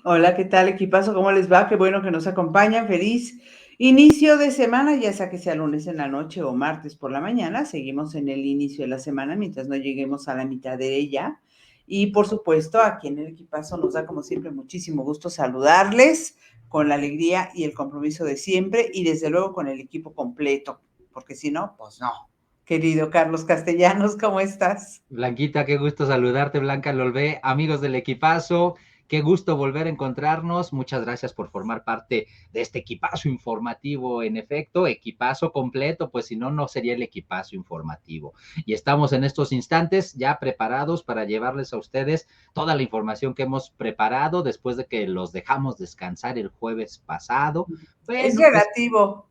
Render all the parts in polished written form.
Hola, ¿qué tal, equipazo? ¿Cómo les va? Qué bueno que nos acompañan. Feliz inicio de semana, ya sea que sea lunes en la noche o martes por la mañana. Seguimos en el inicio de la semana mientras no lleguemos a la mitad de ella. Y por supuesto, aquí en el equipazo nos da como siempre muchísimo gusto saludarles con la alegría y el compromiso de siempre y desde luego con el equipo completo, porque si no, pues no. Querido Carlos Castellanos, ¿cómo estás? Blanquita, qué gusto saludarte, Blanca Lolvé, amigos del equipazo, qué gusto volver a encontrarnos. Muchas gracias por formar parte de este equipazo informativo. En efecto, equipazo completo, pues si no, no sería el equipazo informativo. Y estamos en estos instantes ya preparados para llevarles a ustedes toda la información que hemos preparado después de que los dejamos descansar el jueves pasado. Es Bueno, pues relativo,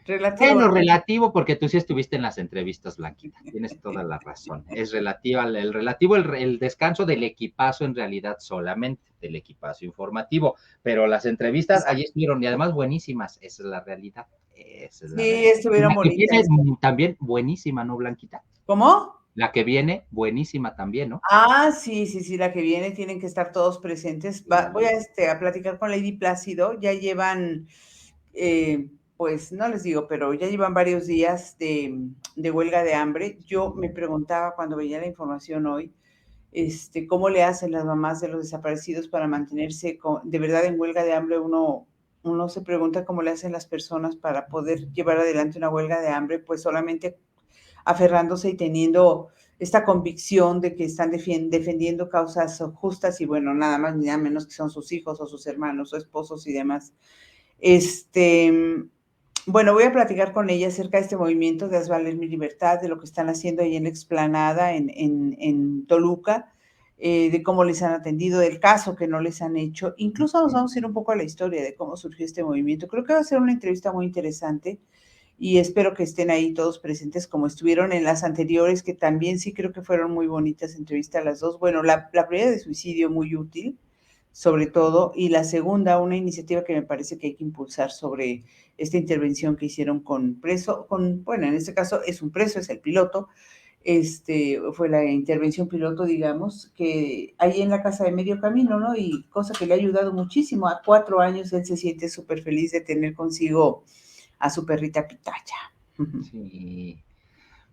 relativo, bueno, ¿no? relativo, porque tú sí estuviste en las entrevistas, Blanquita. Tienes toda la razón. Es relativo el relativo, el descanso del equipazo en realidad solamente, del equipazo informativo. Pero las entrevistas allí estuvieron y además buenísimas. Esa es la realidad. Esa es la Sí, realidad. Y estuvieron la que viene bonitas. también buenísima, ¿no, Blanquita? ¿Cómo? La que viene buenísima también, ¿no? Ah, sí, sí, sí, la que viene tienen que estar todos presentes. Voy a, Sí. a platicar con Lady Plácido. Ya llevan, pues no les digo, pero ya llevan varios días de huelga de hambre. Yo me preguntaba cuando veía la información hoy, cómo le hacen las mamás de los desaparecidos para mantenerse de verdad en huelga de hambre. Uno se pregunta cómo le hacen las personas para poder llevar adelante una huelga de hambre, pues solamente aferrándose y teniendo esta convicción de que están defendiendo causas justas y bueno, nada más ni nada menos que son sus hijos o sus hermanos o esposos y demás. Este, bueno, voy a platicar con ella acerca de este movimiento de Haz Valer Mi Libertad, de lo que están haciendo ahí en la explanada en Toluca, de cómo les han atendido, del caso que no les han hecho. Incluso nos vamos a ir un poco a la historia de cómo surgió este movimiento. Creo que va a ser una entrevista muy interesante y espero que estén ahí todos presentes como estuvieron en las anteriores, que también sí creo que fueron muy bonitas entrevistas las dos. Bueno, la primera de suicidio muy útil, sobre todo, y la segunda, una iniciativa que me parece que hay que impulsar sobre esta intervención que hicieron bueno, en este caso es un preso, es el piloto, fue la intervención piloto, digamos, que ahí en la casa de Medio Camino, ¿no? Y cosa que le ha ayudado muchísimo. A 4 años él se siente súper feliz de tener consigo a su perrita Pitaya. Sí.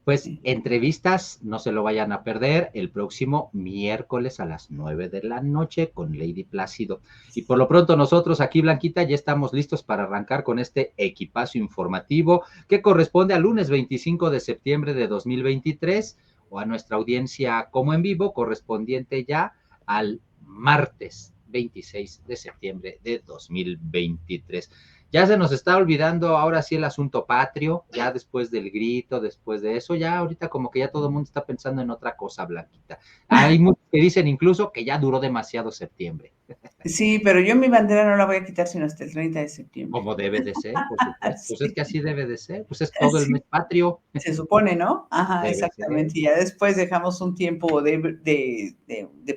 Pues entrevistas, no se lo vayan a perder el próximo miércoles a las 9 de la noche con Lady Plácido. Y por lo pronto nosotros aquí, Blanquita, ya estamos listos para arrancar con este equipazo informativo que corresponde al lunes 25 de septiembre de 2023 o a nuestra audiencia como en vivo correspondiente ya al martes 26 de septiembre de 2023. Ya se nos está olvidando ahora sí el asunto patrio, ya después del grito, después de eso, ya ahorita como que ya todo el mundo está pensando en otra cosa, Blanquita. Hay muchos que dicen incluso que ya duró demasiado septiembre, Sí, pero yo mi bandera no la voy a quitar sino hasta el 30 de septiembre. como debe de ser, por supuesto. Pues es Sí, que así debe de ser, pues es todo el sí, mes patrio, se supone, ¿no? Ajá, debe ser. exactamente. Y ya después dejamos un tiempo de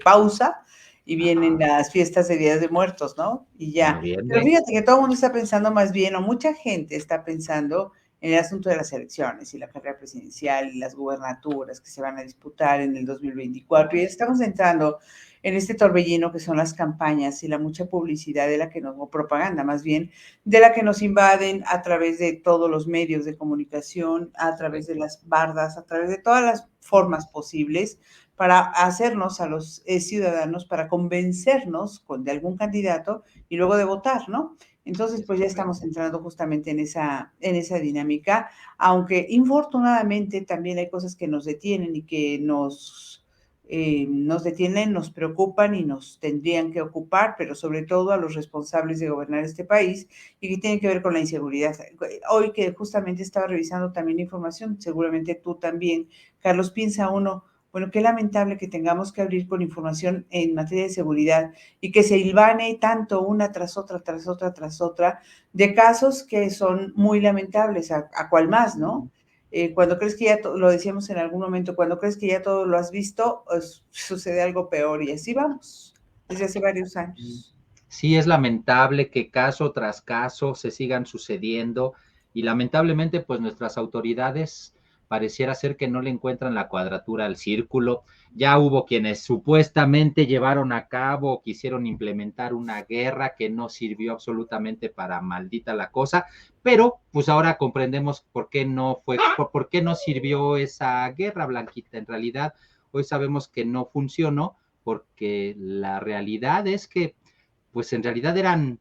pausa y vienen Ajá, las fiestas de Días de Muertos, ¿no? Y en ya. Pero noviembre. fíjate que todo el mundo está pensando más bien, o mucha gente está pensando en el asunto de las elecciones y la carrera presidencial y las gubernaturas que se van a disputar en el 2024. Y estamos entrando en este torbellino que son las campañas y la mucha publicidad de la que nos, o propaganda más bien, de la que nos invaden a través de todos los medios de comunicación, a través de Correcto. las bardas, a través de todas las formas posibles para hacernos a los ciudadanos, para convencernos de algún candidato y luego de votar, ¿no? Entonces, Es pues ya estamos correcto. entrando justamente en esa dinámica, aunque infortunadamente también hay cosas que nos detienen y que nos detienen, nos preocupan y nos tendrían que ocupar, pero sobre todo a los responsables de gobernar este país y que tienen que ver con la inseguridad. Hoy que justamente estaba revisando también información, seguramente tú también, Carlos, piensa uno, bueno, qué lamentable que tengamos que abrir con información en materia de seguridad y que se hilvane tanto una tras otra, tras otra, tras otra, de casos que son muy lamentables, a cual más, ¿no? Cuando crees que ya, lo decíamos en algún momento, cuando crees que ya todo lo has visto, sucede algo peor y así vamos, desde hace varios años. Sí, es lamentable que caso tras caso se sigan sucediendo y lamentablemente pues nuestras autoridades pareciera ser que no le encuentran la cuadratura al círculo. Ya hubo quienes supuestamente llevaron a cabo, quisieron implementar una guerra que no sirvió absolutamente para maldita la cosa, pero pues ahora comprendemos por qué no sirvió esa guerra, Blanquita. En realidad, hoy sabemos que no funcionó, porque la realidad es que, pues en realidad eran,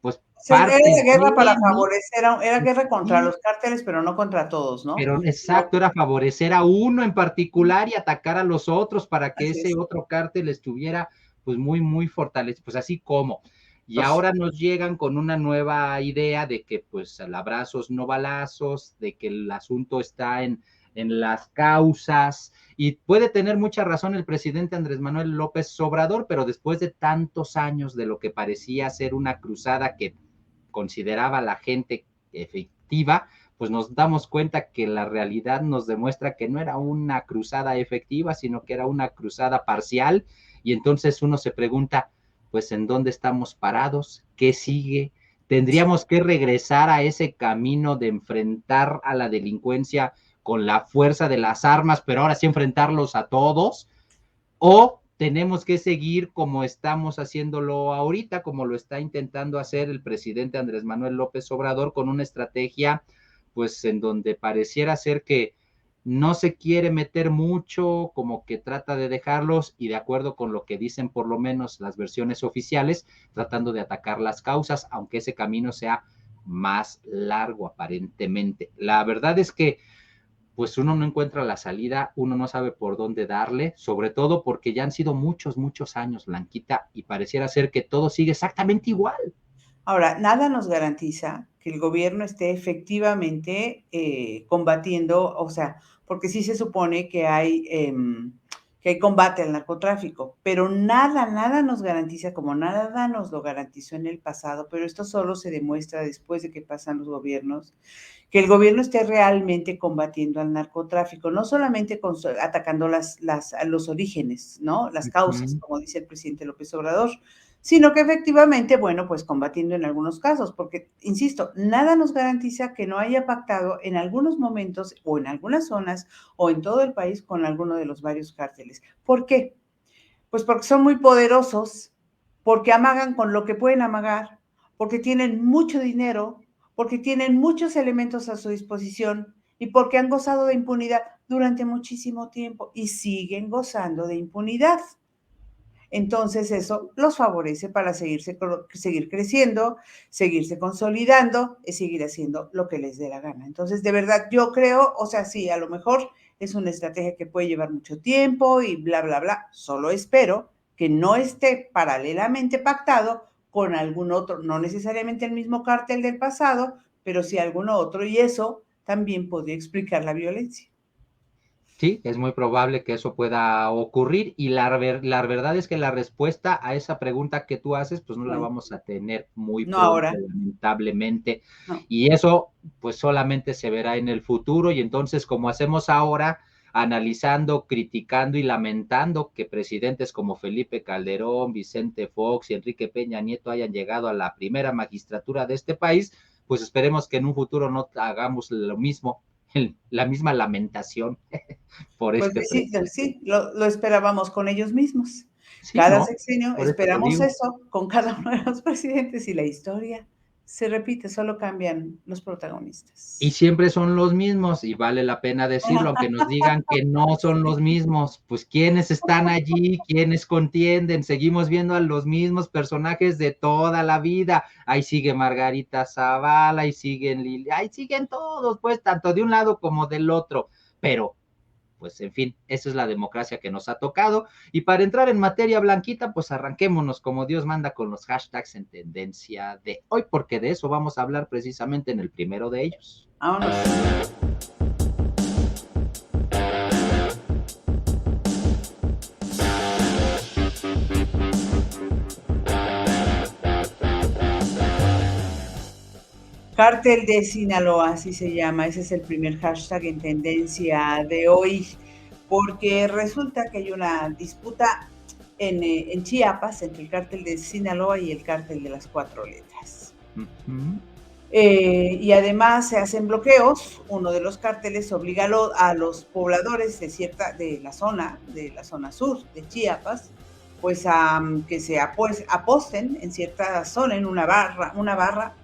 pues, Era partes guerra para de, ¿no? favorecer, era guerra contra Sí, los cárteles, pero no contra todos, ¿no? pero No, exacto, era favorecer a uno en particular y atacar a los otros para que así ese es. otro cártel estuviera pues muy, muy fortalecido, pues así como. Y Pues, ahora nos llegan con una nueva idea de que pues al abrazos no balazos, de que el asunto está en las causas, y puede tener mucha razón el presidente Andrés Manuel López Obrador, pero después de tantos años de lo que parecía ser una cruzada que consideraba la gente efectiva, pues nos damos cuenta que la realidad nos demuestra que no era una cruzada efectiva, sino que era una cruzada parcial, y entonces uno se pregunta, pues, ¿en dónde estamos parados? ¿Qué sigue? ¿Tendríamos que regresar a ese camino de enfrentar a la delincuencia con la fuerza de las armas, pero ahora sí enfrentarlos a todos? ¿O tenemos que seguir como estamos haciéndolo ahorita, como lo está intentando hacer el presidente Andrés Manuel López Obrador, con una estrategia pues en donde pareciera ser que no se quiere meter mucho, como que trata de dejarlos, y de acuerdo con lo que dicen por lo menos las versiones oficiales, tratando de atacar las causas, aunque ese camino sea más largo aparentemente? La verdad es que pues uno no encuentra la salida, uno no sabe por dónde darle, sobre todo porque ya han sido muchos, muchos años, Blanquita, y pareciera ser que todo sigue exactamente igual. ahora, nada nos garantiza que el gobierno esté efectivamente combatiendo, o sea, porque sí se supone que hay combate al narcotráfico, pero nada nos garantiza, como nada nos lo garantizó en el pasado, pero esto solo se demuestra después de que pasan los gobiernos, que el gobierno esté realmente combatiendo al narcotráfico, no solamente atacando los orígenes, ¿no? Las causas, Ujú. como dice el presidente López Obrador, sino que efectivamente, bueno, pues combatiendo en algunos casos, porque, insisto, nada nos garantiza que no haya pactado en algunos momentos o en algunas zonas o en todo el país con alguno de los varios cárteles. ¿Por qué? Pues porque son muy poderosos, porque amagan con lo que pueden amagar, porque tienen mucho dinero, porque tienen muchos elementos a su disposición y porque han gozado de impunidad durante muchísimo tiempo y siguen gozando de impunidad. Entonces eso los favorece para seguir creciendo, seguirse consolidando y seguir haciendo lo que les dé la gana. Entonces, de verdad, yo creo, o sea, sí, a lo mejor es una estrategia que puede llevar mucho tiempo y bla, bla, bla. Solo espero que no esté paralelamente pactado con algún otro, no necesariamente el mismo cártel del pasado, pero sí algún otro, y eso también podría explicar la violencia. Sí, es muy probable que eso pueda ocurrir, y la verdad es que la respuesta a esa pregunta que tú haces, pues no la Bueno, vamos a tener muy no pronto, ahora, lamentablemente, no. y eso pues solamente se verá en el futuro. Y entonces, como hacemos ahora, analizando, criticando y lamentando que presidentes como Felipe Calderón, Vicente Fox y Enrique Peña Nieto hayan llegado a la primera magistratura de este país, pues esperemos que en un futuro no hagamos lo mismo, la misma lamentación por Pues este sí, presidente. sí, lo esperábamos con ellos mismos. Sí, Cada ¿no? sexenio Por eso te esperamos digo. eso con cada uno de los presidentes y la historia se repite, solo cambian los Y protagonistas. siempre son los mismos, y vale la pena decirlo, aunque nos digan que no son los mismos. Pues quiénes están allí, quiénes contienden, seguimos viendo a los mismos personajes de toda la vida. Ahí sigue Margarita Zavala, ahí siguen Lili, ahí siguen todos, pues, tanto de un lado como del otro. Pero pues en fin, esa es la democracia que nos ha tocado. Y para entrar en materia, Blanquita, pues arranquémonos como Dios manda con los hashtags en tendencia de hoy, porque de eso vamos a hablar precisamente en el primero de ellos. Vámonos. Cártel de Sinaloa, así se llama. Ese es el primer hashtag en tendencia de hoy, porque resulta que hay una disputa en Chiapas entre el cártel de Sinaloa y el cártel de las cuatro letras. Uh -huh. Y además se hacen bloqueos. Uno de los cárteles obliga a los pobladores de la zona sur de Chiapas, pues a que se aposten en cierta zona, en una barra, no una barra,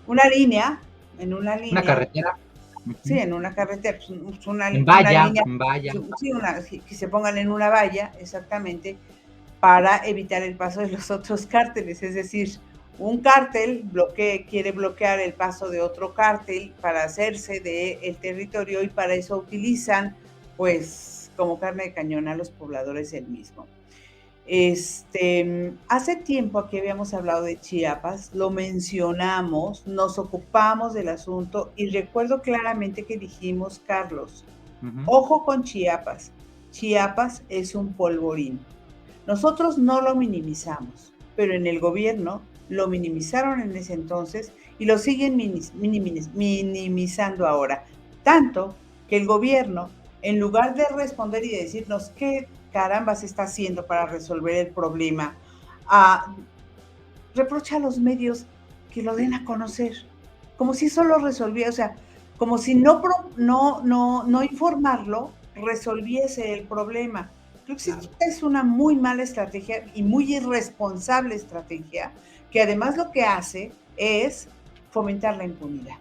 una línea, en una Una línea, carretera. sí, en una carretera, pues En una valla, línea, en valla. sí, que se pongan en una valla, exactamente, para evitar el paso de los otros cárteles. Es decir, un cártel quiere bloquear el paso de otro cártel para hacerse del territorio, y para eso utilizan, pues, como carne de cañón a los pobladores del mismo. Hace tiempo aquí habíamos hablado de Chiapas, lo mencionamos, nos ocupamos del asunto y recuerdo claramente que dijimos, Carlos, ojo con Chiapas. Chiapas es un polvorín. Nosotros no lo minimizamos, pero en el gobierno lo minimizaron en ese entonces y lo siguen minimizando ahora. Tanto que el gobierno, en lugar de responder y de decirnos qué caramba se está haciendo para resolver el problema, reprocha a los medios que lo den a conocer, como si eso lo resolviera, o sea, como si no informarlo resolviese el problema. Creo que esta es una muy mala estrategia y muy irresponsable estrategia, que además lo que hace es fomentar la impunidad.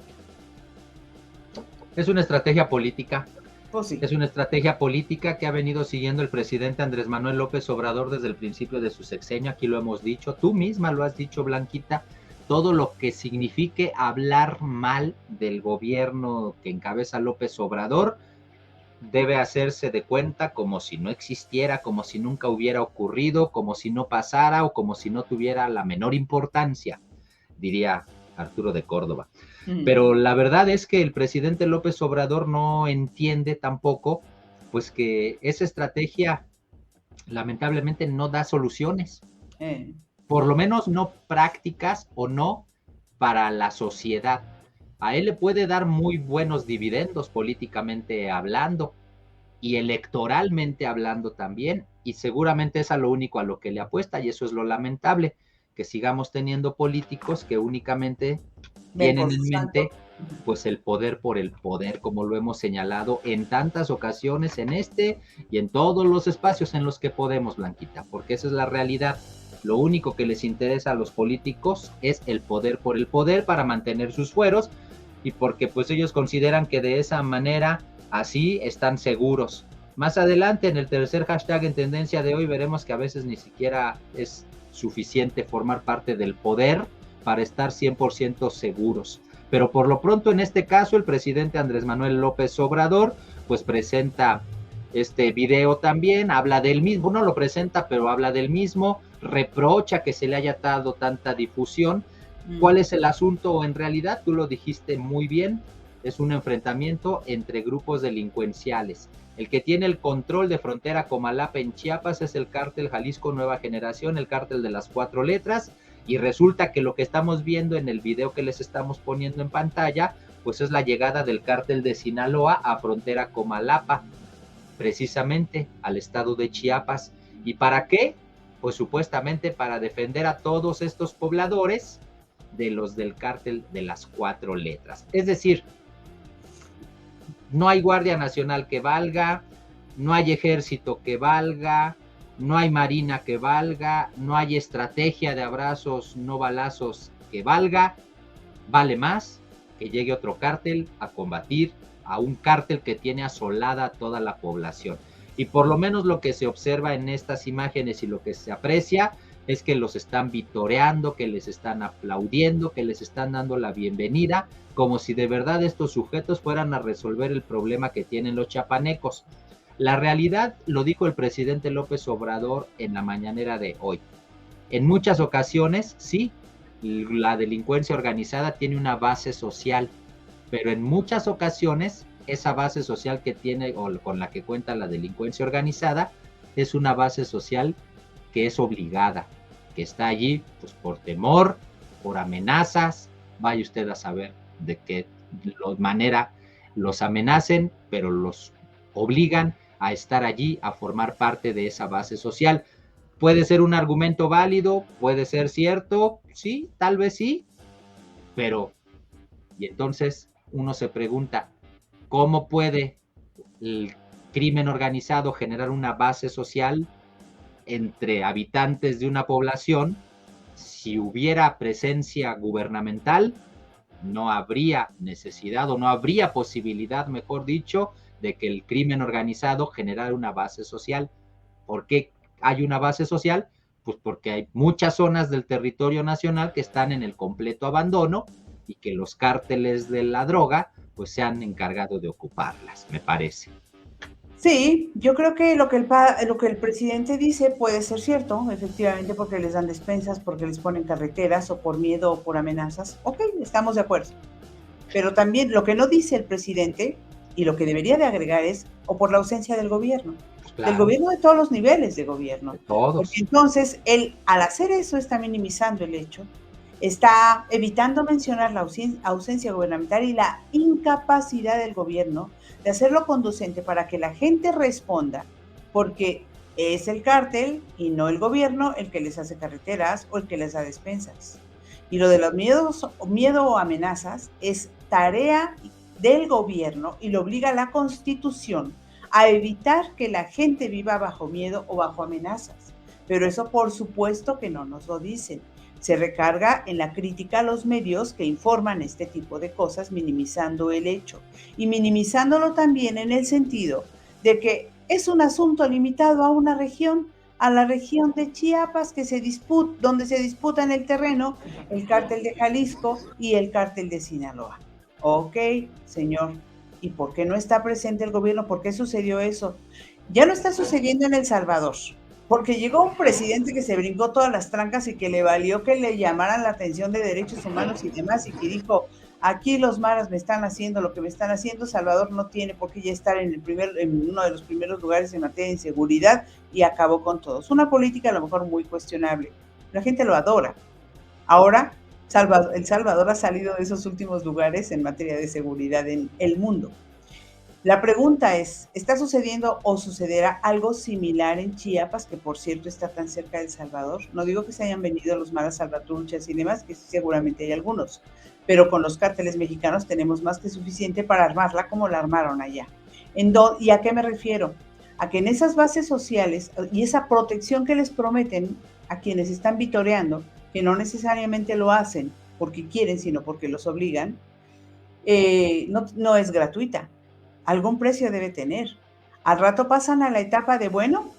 Es una estrategia política. Pues sí. Es una estrategia política que ha venido siguiendo el presidente Andrés Manuel López Obrador desde el principio de su sexenio. Aquí lo hemos dicho, tú misma lo has dicho, Blanquita, todo lo que signifique hablar mal del gobierno que encabeza López Obrador debe hacerse de cuenta como si no existiera, como si nunca hubiera ocurrido, como si no pasara o como si no tuviera la menor importancia, diría Arturo de Córdoba. Pero la verdad es que el presidente López Obrador no entiende tampoco, pues que esa estrategia lamentablemente no da soluciones, por lo menos no prácticas o no para la sociedad. A él le puede dar muy buenos dividendos políticamente hablando y electoralmente hablando también, y seguramente es a lo único a lo que le apuesta, y eso es lo lamentable, que sigamos teniendo políticos que únicamente tienen en mente pues el poder por el poder, como lo hemos señalado en tantas ocasiones en este y en todos los espacios en los que podemos, Blanquita, porque esa es la realidad. Lo único que les interesa a los políticos es el poder por el poder para mantener sus fueros, y porque pues ellos consideran que de esa manera así están seguros. Más adelante en el tercer hashtag en tendencia de hoy veremos que a veces ni siquiera es suficiente formar parte del poder para estar 100% seguros. Pero por lo pronto en este caso el presidente Andrés Manuel López Obrador pues presenta este video también, habla del mismo, no lo presenta pero habla del mismo, reprocha que se le haya dado tanta difusión. ¿Cuál es el asunto? En realidad tú lo dijiste muy bien, es un enfrentamiento entre grupos delincuenciales. El que tiene el control de frontera Comalapa en Chiapas es el cártel Jalisco Nueva Generación, el cártel de las 4 letras, y resulta que lo que estamos viendo en el video que les estamos poniendo en pantalla, pues es la llegada del cártel de Sinaloa a frontera Comalapa, precisamente al estado de Chiapas. ¿Y para qué? Pues supuestamente para defender a todos estos pobladores de los del cártel de las 4 letras. Es decir, no hay Guardia Nacional que valga, no hay ejército que valga, no hay marina que valga, no hay estrategia de abrazos, no balazos que valga. Vale más que llegue otro cártel a combatir a un cártel que tiene asolada a toda la población. Y por lo menos lo que se observa en estas imágenes y lo que se aprecia es que los están vitoreando, que les están aplaudiendo, que les están dando la bienvenida, como si de verdad estos sujetos fueran a resolver el problema que tienen los chapanecos. La realidad, lo dijo el presidente López Obrador en la mañanera de hoy. En muchas ocasiones, sí, la delincuencia organizada tiene una base social, pero en muchas ocasiones esa base social que tiene o con la que cuenta la delincuencia organizada es una base social que es obligada, que está allí pues por temor, por amenazas, vaya usted a saber de qué manera los amenacen, pero los obligan a estar allí, a formar parte de esa base social. puede ser un argumento válido, puede ser cierto, sí, tal vez sí, pero, y entonces uno se pregunta, ¿cómo puede el crimen organizado generar una base social entre habitantes de una población? Si hubiera presencia gubernamental, no habría necesidad o no habría posibilidad, mejor dicho, de que el crimen organizado generara una base social. ¿Por qué hay una base social? Pues porque hay muchas zonas del territorio nacional que están en el completo abandono y que los cárteles de la droga pues se han encargado de ocuparlas, me parece. Sí, yo creo que lo que el presidente dice puede ser cierto, efectivamente, porque les dan despensas, porque les ponen carreteras o por miedo o por amenazas. Ok, estamos de acuerdo. Pero también lo que no dice el presidente y lo que debería de agregar es, o por la ausencia Pues del claro, gobierno de todos los niveles de de gobierno. Porque todos. entonces él, al hacer eso, está minimizando el hecho, está evitando mencionar la ausencia gubernamental y la incapacidad del gobierno de hacerlo conducente para que la gente responda, porque es el cártel y no el gobierno el que les hace carreteras o el que les da despensas. Y lo de los miedo o amenazas es tarea del gobierno y lo obliga la Constitución a evitar que la gente viva bajo miedo o bajo amenazas. Pero eso por supuesto que no nos lo dicen. Se recarga en la crítica a los medios que informan este tipo de cosas, minimizando el hecho y minimizándolo también en el sentido de que es un asunto limitado a una región, a la región de Chiapas, donde se disputan el terreno el cártel de Jalisco y el cártel de Sinaloa. Ok, señor, ¿y por qué no está presente el gobierno? ¿Por qué sucedió eso? Ya no está sucediendo en El Salvador, porque llegó un presidente que se brincó todas las trancas y que le valió que le llamaran la atención de derechos humanos y demás, y que dijo, aquí los maras me están haciendo lo que me están haciendo, Salvador no tiene por qué ya estar en uno de los primeros lugares en materia de inseguridad, y acabó con todos. Una política a lo mejor muy cuestionable. La gente lo adora. Ahora, El Salvador ha salido de esos últimos lugares en materia de seguridad en el mundo. La pregunta es, ¿está sucediendo o sucederá algo similar en Chiapas, que por cierto está tan cerca de El Salvador? No digo que se hayan venido los maras salvatruchas y demás, que seguramente hay algunos, pero con los cárteles mexicanos tenemos más que suficiente para armarla como la armaron allá. ¿Y a qué me refiero? A que en esas bases sociales y esa protección que les prometen a quienes están vitoreando, que no necesariamente lo hacen porque quieren, sino porque los obligan, no es gratuita. Algún precio debe tener. Al rato pasan a la etapa de, bueno,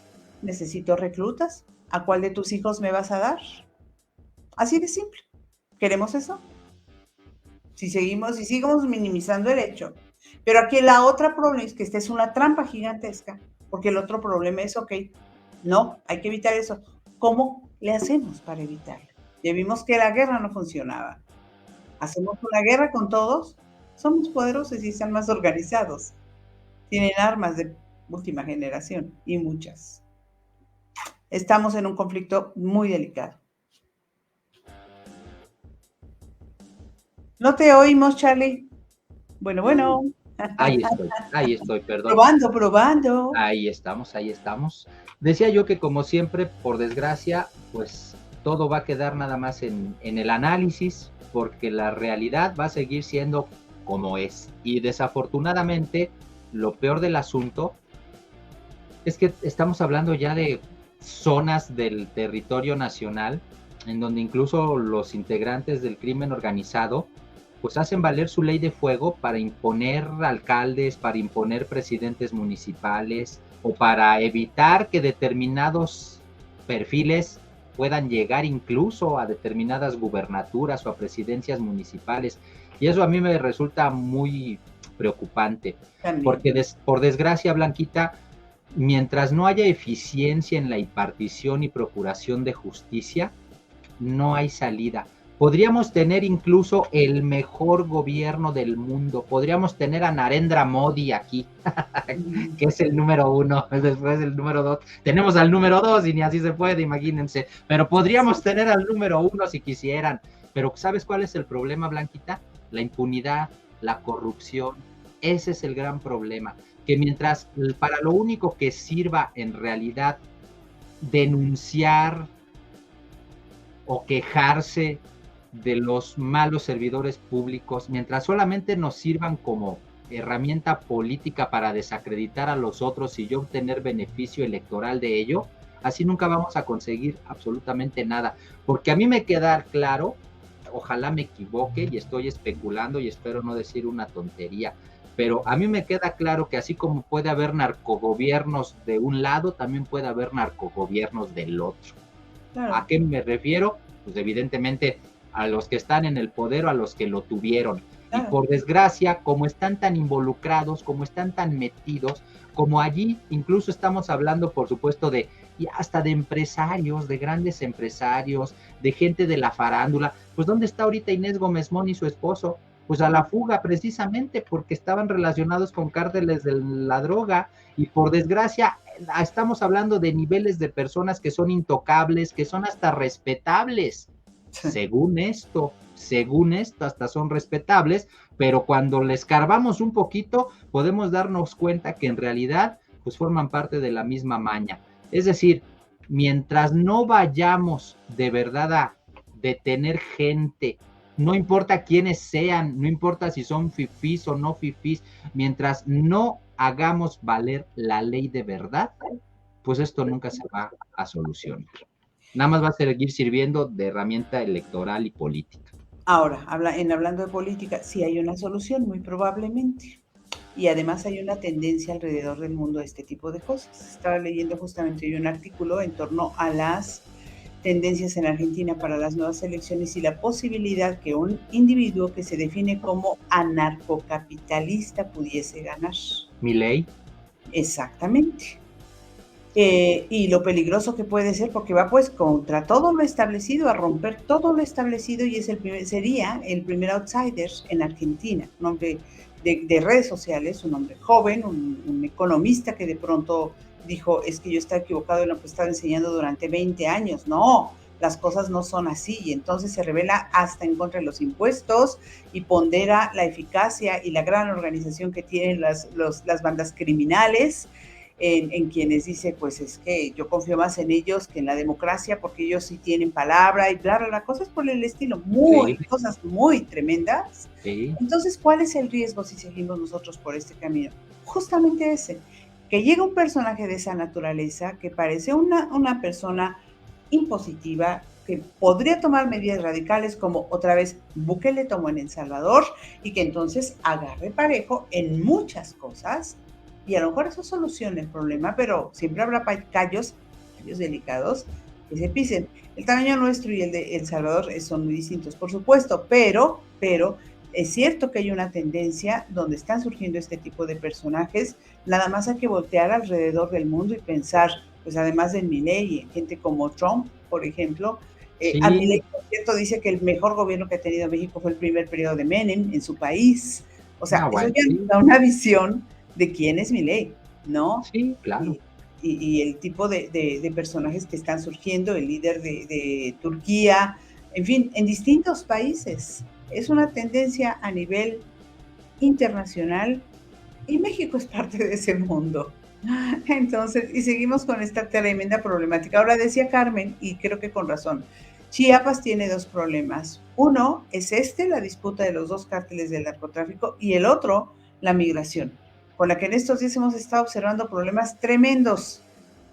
necesito reclutas. ¿A cuál de tus hijos me vas a dar? Así de simple. ¿Queremos eso? Si seguimos minimizando el hecho. Pero aquí la otra problema es que esta es una trampa gigantesca, porque el otro problema es, ok, no, hay que evitar eso. ¿Cómo le hacemos para evitarlo? Ya vimos que la guerra no funcionaba. ¿Hacemos una guerra con todos? Somos poderosos y están más organizados. Tienen armas de última generación y muchas. Estamos en un conflicto muy delicado. No te oímos, Charlie. Bueno. Ahí estoy, perdón. Probando. Ahí estamos, ahí estamos. Decía yo que como siempre, por desgracia, pues todo va a quedar nada más en el análisis, porque la realidad va a seguir siendo como es. Y desafortunadamente, lo peor del asunto es que estamos hablando ya de zonas del territorio nacional en donde incluso los integrantes del crimen organizado pues hacen valer su ley de fuego para imponer alcaldes, para imponer presidentes municipales o para evitar que determinados perfiles puedan llegar incluso a determinadas gubernaturas o a presidencias municipales. Y eso a mí me resulta muy preocupante, También. porque por desgracia, Blanquita, mientras no haya eficiencia en la impartición y procuración de justicia, no hay salida. Podríamos tener incluso el mejor gobierno del mundo. Podríamos tener a Narendra Modi aquí, que es el número 1, después el número 2. Tenemos al número 2 y ni así se puede, imagínense. Pero podríamos tener al número 1 si quisieran. Pero ¿sabes cuál es el problema, Blanquita? La impunidad, la corrupción. Ese es el gran problema. Que mientras para lo único que sirva en realidad denunciar o quejarse de los malos servidores públicos, mientras solamente nos sirvan como herramienta política para desacreditar a los otros y yo obtener beneficio electoral de ello, así nunca vamos a conseguir absolutamente nada. Porque a mí me queda claro, ojalá me equivoque y estoy especulando y espero no decir una tontería, pero a mí me queda claro que así como puede haber narcogobiernos de un lado, también puede haber narcogobiernos del otro. Claro. ¿A qué me refiero? Pues evidentemente a los que están en el poder o a los que lo tuvieron. Claro. Y por desgracia, como están tan involucrados, como están tan metidos, como allí incluso estamos hablando, por supuesto, de y hasta de empresarios, de grandes empresarios, de gente de la farándula. Pues ¿dónde está ahorita Inés Gómez Mont y su esposo? Pues a la fuga precisamente porque estaban relacionados con cárteles de la droga y por desgracia estamos hablando de niveles de personas que son intocables, que son hasta respetables. Según esto hasta son respetables, pero cuando les escarbamos un poquito podemos darnos cuenta que en realidad pues forman parte de la misma maña. Es decir, mientras no vayamos de verdad a detener gente, no importa quiénes sean, no importa si son fifís o no fifís, mientras no hagamos valer la ley de verdad, pues esto nunca se va a solucionar. Nada más va a seguir sirviendo de herramienta electoral y política. Ahora, hablando de política, sí hay una solución, muy probablemente. Y además hay una tendencia alrededor del mundo a este tipo de cosas. Estaba leyendo justamente hoy un artículo en torno a las tendencias en Argentina para las nuevas elecciones y la posibilidad que un individuo que se define como anarcocapitalista pudiese ganar. ¿Milei? Exactamente. Y lo peligroso que puede ser porque va pues contra todo lo establecido, a romper todo lo establecido y sería el primer outsider en Argentina, un hombre de redes sociales, un hombre joven, un economista que de pronto dijo, es que yo estaba equivocado en lo que estaba enseñando durante 20 años. No, las cosas no son así. Y entonces se revela hasta en contra de los impuestos y pondera la eficacia y la gran organización que tienen las bandas criminales en quienes dice, pues es que yo confío más en ellos que en la democracia porque ellos sí tienen palabra y bla, bla, bla, cosas por el estilo, cosas muy tremendas. Sí. Entonces, ¿cuál es el riesgo si seguimos nosotros por este camino? Justamente ese, que llega un personaje de esa naturaleza que parece una persona impositiva, que podría tomar medidas radicales como otra vez Bukele tomó en El Salvador y que entonces agarre parejo en muchas cosas. Y a lo mejor eso soluciona el problema, pero siempre habrá callos delicados que se pisen. El tamaño nuestro y el de El Salvador son muy distintos, por supuesto, pero es cierto que hay una tendencia donde están surgiendo este tipo de personajes. Nada más hay que voltear alrededor del mundo y pensar, pues además de Milei, en gente como Trump, por ejemplo. Sí. A Milei, por cierto, dice que el mejor gobierno que ha tenido México fue el primer periodo de Menem en su país. O sea, eso ya nos da una visión de quién es Milei, ¿no? Sí, claro. Y el tipo de personajes que están surgiendo, el líder de Turquía, en fin, en distintos países. Es una tendencia a nivel internacional y México es parte de ese mundo. Entonces, y seguimos con esta tremenda problemática. Ahora decía Carmen, y creo que con razón, Chiapas tiene dos problemas. Uno es la disputa de los dos cárteles del narcotráfico, y el otro, la migración, con la que en estos días hemos estado observando problemas tremendos.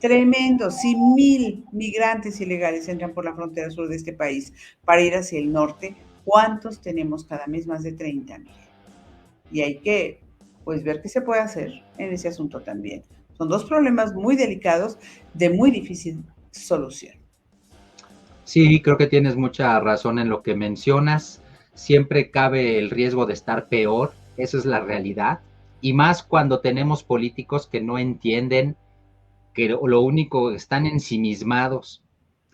Si 1,000 migrantes ilegales entran por la frontera sur de este país para ir hacia el norte, ¿cuántos tenemos cada mes? Más de 30,000. Y hay que, pues, ver qué se puede hacer en ese asunto también. Son dos problemas muy delicados, de muy difícil solución. Sí, creo que tienes mucha razón en lo que mencionas. Siempre cabe el riesgo de estar peor, esa es la realidad. Y más cuando tenemos políticos que no entienden que lo único, están ensimismados.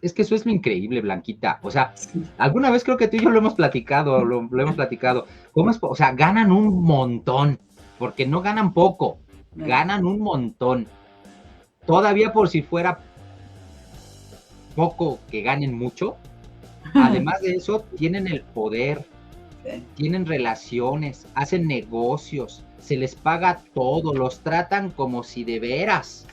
Es que eso es lo increíble, Blanquita. O sea, alguna vez creo que tú y yo lo hemos platicado, lo hemos platicado. ¿Cómo es? O sea, ganan un montón, porque no ganan poco, ganan un montón. Todavía por si fuera poco que ganen mucho, además de eso, tienen el poder, tienen relaciones, hacen negocios, se les paga todo, los tratan como si de veras.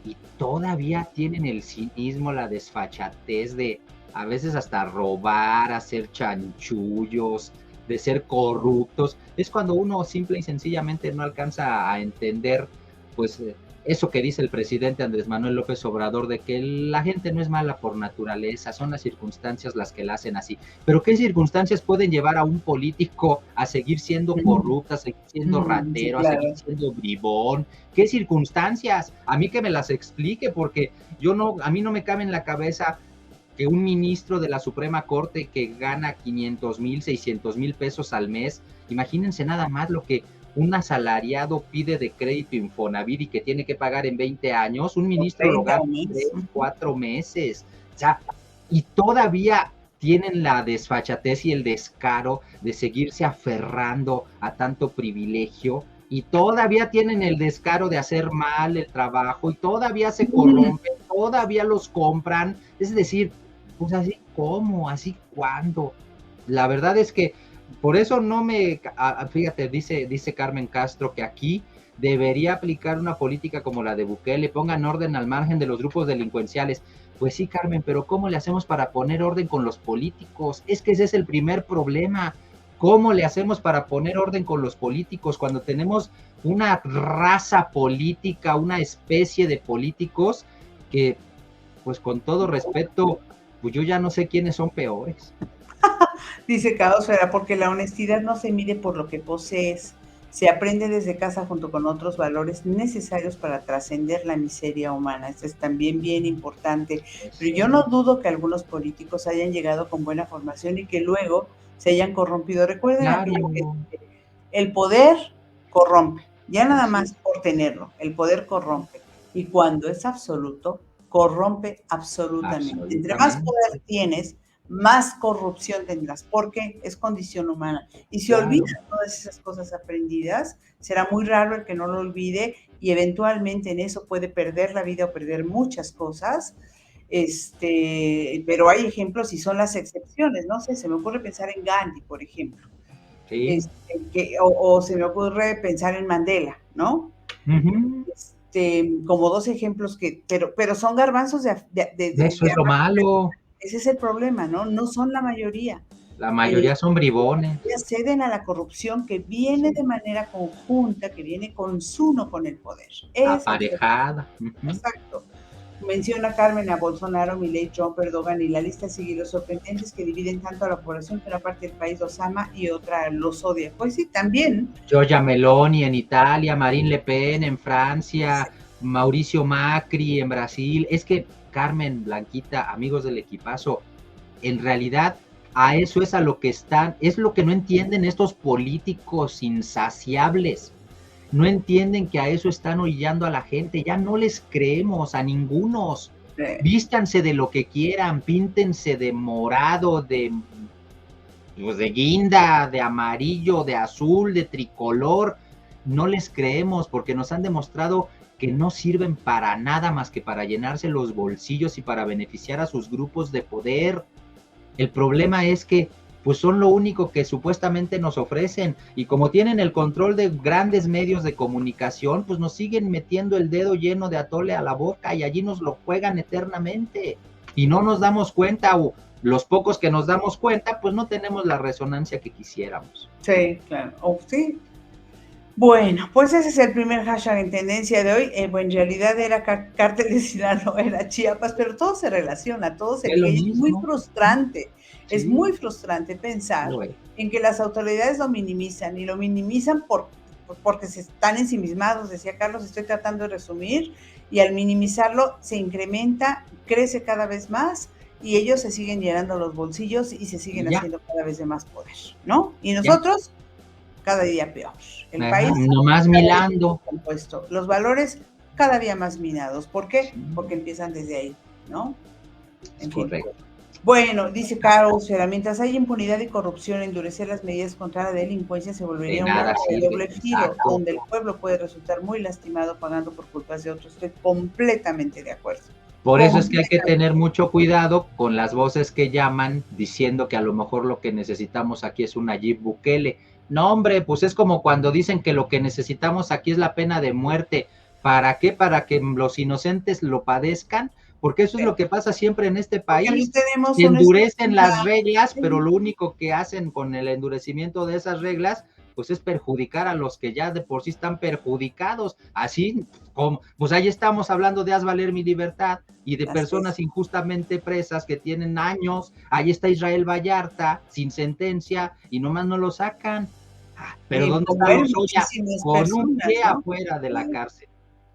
y todavía tienen el cinismo, la desfachatez de a veces hasta robar, hacer chanchullos, de ser corruptos. Es cuando uno simple y sencillamente no alcanza a entender, pues, eso que dice el presidente Andrés Manuel López Obrador, de que la gente no es mala por naturaleza, son las circunstancias las que la hacen así. Pero ¿qué circunstancias pueden llevar a un político a seguir siendo corrupto, a seguir siendo Sí, ratero, a claro. seguir siendo bribón? ¿Qué circunstancias? A mí que me las explique, porque a mí no me cabe en la cabeza que un ministro de la Suprema Corte que gana 500,000, 600,000 pesos al mes, imagínense nada más lo que un asalariado pide de crédito Infonavit y que tiene que pagar en 20 años, un O ministro lo 30 gana o en más. 3, 4 meses. O sea, y todavía tienen la desfachatez y el descaro de seguirse aferrando a tanto privilegio, y todavía tienen el descaro de hacer mal el trabajo, y todavía se corrompen, todavía los compran. Es decir, pues así cómo, así cuándo. La verdad es que por eso no me, fíjate, dice Carmen Castro que aquí debería aplicar una política como la de Bukele, pongan orden al margen de los grupos delincuenciales. Pues sí, Carmen, pero ¿cómo le hacemos para poner orden con los políticos? Es que ese es el primer problema. ¿Cómo le hacemos para poner orden con los políticos cuando tenemos una raza política, una especie de políticos que, pues con todo respeto, pues yo ya no sé quiénes son peores? Dice Caosfera, porque la honestidad no se mide por lo que posees, se aprende desde casa junto con otros valores necesarios para trascender la miseria humana. Esto es también bien importante. Pero yo no dudo que algunos políticos hayan llegado con buena formación y que luego se hayan corrompido. Recuerden Claro, aquello que dice, el poder corrompe, ya nada así más es. por tenerlo, el poder corrompe. Y cuando es absoluto, corrompe absolutamente. Entre más poder Absolutamente, tienes, más corrupción tendrás, porque es condición humana. Y si claro. olvidas todas esas cosas aprendidas, será muy raro el que no lo olvide y eventualmente en eso puede perder la vida o perder muchas cosas. Pero hay ejemplos y son las excepciones, no sé, se me ocurre pensar en Gandhi, por ejemplo, Sí. o se me ocurre pensar en Mandela, ¿no? Ujú. Como dos ejemplos pero son garbanzos Eso es lo malo. ese es el problema, ¿no? No son la mayoría. La La mayoría son bribones. mayoría ceden a la corrupción que viene de Sí. manera conjunta, que viene consuno con el poder. Ese es el Aparejada. Ujú. exacto. Menciona Carmen a Bolsonaro, Milei, Trump, Erdogan y la lista sigue. Los sorprendentes que dividen tanto a la población que una parte del país los ama y otra los odia. Pues sí, también. Giorgia Meloni en Italia, Marine Le Pen en Francia, Mauricio Macri en Brasil. Es que, Carmen, Blanquita, amigos del equipazo, en realidad a eso es a lo que están, es lo que no entienden estos políticos insaciables. No entienden que a eso están orillando a la gente. Ya no les creemos a ningunos. Vístanse de lo que quieran, píntense de morado, pues de guinda, de amarillo, de azul, de tricolor. No les creemos porque nos han demostrado que no sirven para nada más que para llenarse los bolsillos y para beneficiar a sus grupos de poder. El problema es que pues son lo único que supuestamente nos ofrecen, y como tienen el control de grandes medios de comunicación, pues nos siguen metiendo el dedo lleno de atole a la boca y allí nos lo juegan eternamente y no nos damos cuenta, o los pocos que nos damos cuenta pues no tenemos la resonancia que quisiéramos. Sí, claro. Sí. Bueno, pues ese es el primer hashtag en tendencia de hoy. Bueno, en realidad era Cártel de Sinaloa, era Chiapas, pero todo se relaciona, todo se Es lo liga. Y mismo. es Sí, muy frustrante pensar lo es. en que las autoridades lo minimizan y lo minimizan porque se están ensimismados, decía Carlos, estoy tratando de resumir, y al minimizarlo se incrementa, crece cada vez más y ellos se siguen llenando los bolsillos y se siguen Y ya, haciendo cada vez de más poder, ¿no? Y ya. nosotros cada día peor. El Ajá, país nomás cada día más milando. compuesto, los valores cada día más minados. ¿Por qué? Sí, Porque empiezan desde ahí, ¿no? es En fin. correcto. Bueno, dice Carlos, mientras hay impunidad y corrupción, endurecer las medidas contra la delincuencia se De volvería un nada arma de sirve. doble filo, Exacto. donde el pueblo puede resultar muy lastimado pagando por culpas de otros. Estoy completamente de acuerdo. Por eso es que hay que Completamente. tener mucho cuidado con las voces que llaman diciendo que a lo mejor lo que necesitamos aquí es un Nayib Bukele. No, hombre, pues es como cuando dicen que lo que necesitamos aquí es la pena de muerte. ¿Para qué? Para que los inocentes lo padezcan, porque eso es lo que pasa siempre en este Porque no país. tenemos Se una endurecen estructura. las reglas, pero lo único que hacen con el endurecimiento de esas reglas, pues es perjudicar a los que ya de por sí están perjudicados. Así como, pues ahí estamos hablando de haz valer mi libertad y de Así es. personas injustamente presas que tienen años. Ahí está Israel Vallarta sin sentencia y nomás no lo sacan. Pero Y ¿dónde como está él, Lozoya? muchísimas Con un personas, pie ¿no? afuera de la cárcel.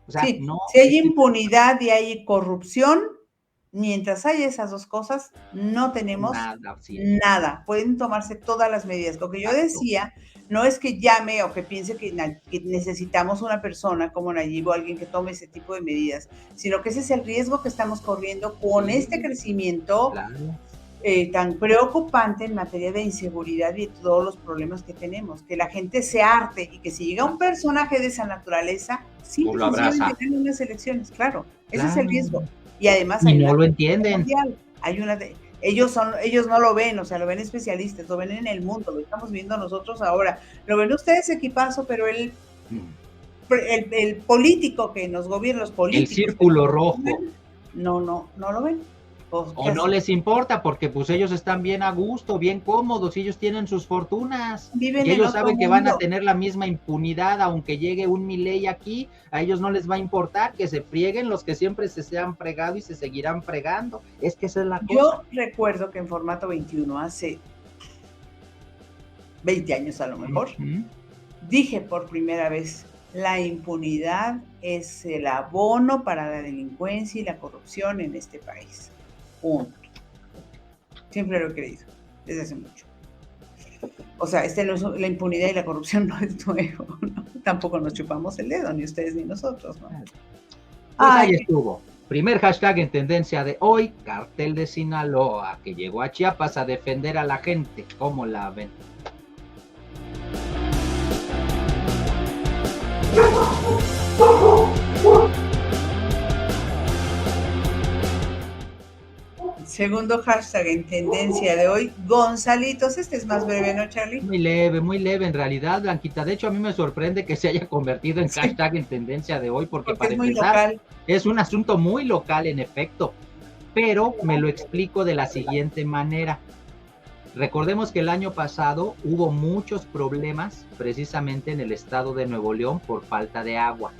O sea, Sí, no, si hay es que impunidad y hay corrupción, mientras haya esas 2 cosas, no tenemos nada sirve. nada. Pueden tomarse todas las medidas. Lo que yo Exacto. decía no es que llame o que piense que necesitamos una persona como Nayib o alguien que tome ese tipo de medidas, sino que ese es el riesgo que estamos corriendo con este Sí, crecimiento claro. tan preocupante en materia de inseguridad y de todos los problemas que tenemos, que la gente se arte y que si llega un personaje de esa naturaleza, Pues simple y lo sencillamente abraza. ganan unas elecciones, claro, ese es el Claro. riesgo. Y además Y hay no una lo tendencia entienden. mundial, hay una de, ellos no lo ven, o sea, lo ven especialistas, lo ven en el mundo, lo estamos viendo nosotros ahora, lo ven ustedes equipazo, pero Mm. el político que nos gobierna, los El políticos que nos círculo rojo. gobiernan, no lo ven. Pues, ¿qué O no hacemos? les importa porque pues ellos están bien a gusto, bien cómodos, y ellos tienen sus fortunas Viven y en ellos otro saben que van a mundo. tener la misma impunidad aunque llegue un Milei aquí, a ellos no les va a importar que se frieguen los que siempre se han fregado y se seguirán fregando. Es que esa es la cosa. Yo recuerdo que en formato 21, hace 20 años a lo mejor, Uh-huh. dije por primera vez, la impunidad es el abono para la delincuencia y la corrupción en este país. Punto. Siempre lo he creído, desde hace mucho. O sea, la impunidad y la corrupción no es nuevo, ¿no? Tampoco nos chupamos el dedo, ni ustedes ni nosotros, ¿no? Pues Ay, ahí estuvo. Primer hashtag en tendencia de hoy, Cartel de Sinaloa, que llegó a Chiapas a defender a la gente. ¿Cómo la ven? segundo hashtag en tendencia de hoy, Gonzalitos. Este es más breve, ¿no, Charlie? Muy leve en realidad, Blanquita. De hecho, a mí me sorprende que se haya convertido en Sí, hashtag en tendencia de hoy, porque porque para es muy empezar, local. es un asunto muy local en efecto, pero me lo explico de la siguiente manera. Recordemos que el año pasado hubo muchos problemas precisamente en el estado de Nuevo León por falta de agua.